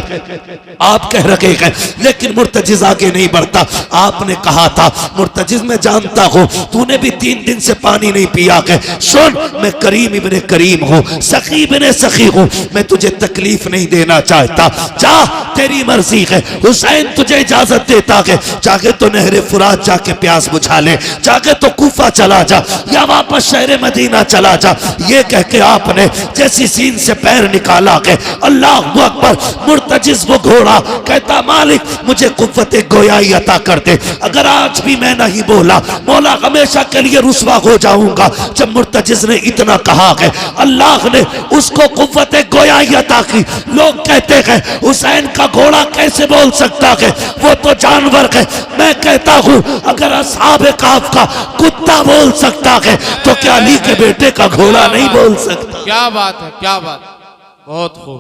आप कह रहे हैं लेकिन मुर्तजिज आगे नहीं बढ़ता। आपने कहा था मुर्तजिज मैं जानता हूं तूने भी 3 दिन से पानी नहीं पिया है, सुन मैं करीम इब्ने करीम हूं, सखी इब्ने सखी हूं, मैं तुझे तकलीफ नहीं देना चाहता, जा तेरी मर्जी है। हुसैन तुझे इजाजत देता है, चाहे तो नहरे फुरात जाके प्यास बुझा ले, चाहे तो कूफा चला जा या वापस शहर मदीना चला जा। ये कह के आपने जैसी सीन से पैर निकाला है, अल्लाह अकबर, मुर्तजिज वो घोड़ा कहता मालिक मुझे कुव्वत गोयाई अता कर दे, अगर आज भी मैं नहीं बोला मौला हमेशा के लिए रुसवा हो जाऊंगा। जब मुर्तजिज ने इतना कहा है, अल्लाह ने उसको कुव्वत गोयाई अता की। लोग कहते हैं हुसैन का घोड़ा कैसे बोल सकता है, वो तो जानवर है। मैं कहता हूं अगर असहाबे काफ का कुत्ता बोल सकता है तो क्या अली के बेटे का घोड़ा नहीं बोल सकता? क्या बात है, क्या बात, बहुत खूब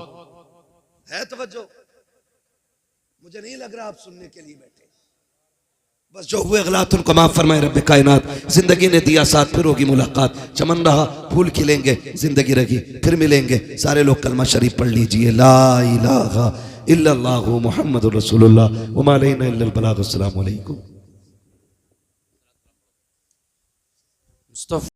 है तवज्जो। मुझे नहीं लग रहा आप सुनने के लिए बैठे। बस जो हुए गलत उनको माफ फरमाए रब्बे कायनात। जिंदगी ने दिया साथ, फिर होगी मुलाकात। चमन रहा फूल खिलेंगे, जिंदगी रही फिर मिलेंगे। सारे लोग कलमा शरीफ पढ़ लीजिए, ला इलाहा इल्लल्लाहु मुहम्मदुर रसूलुल्लाह व मा अलैना इल्लल बलाग। अस्सलामु अलैकुम।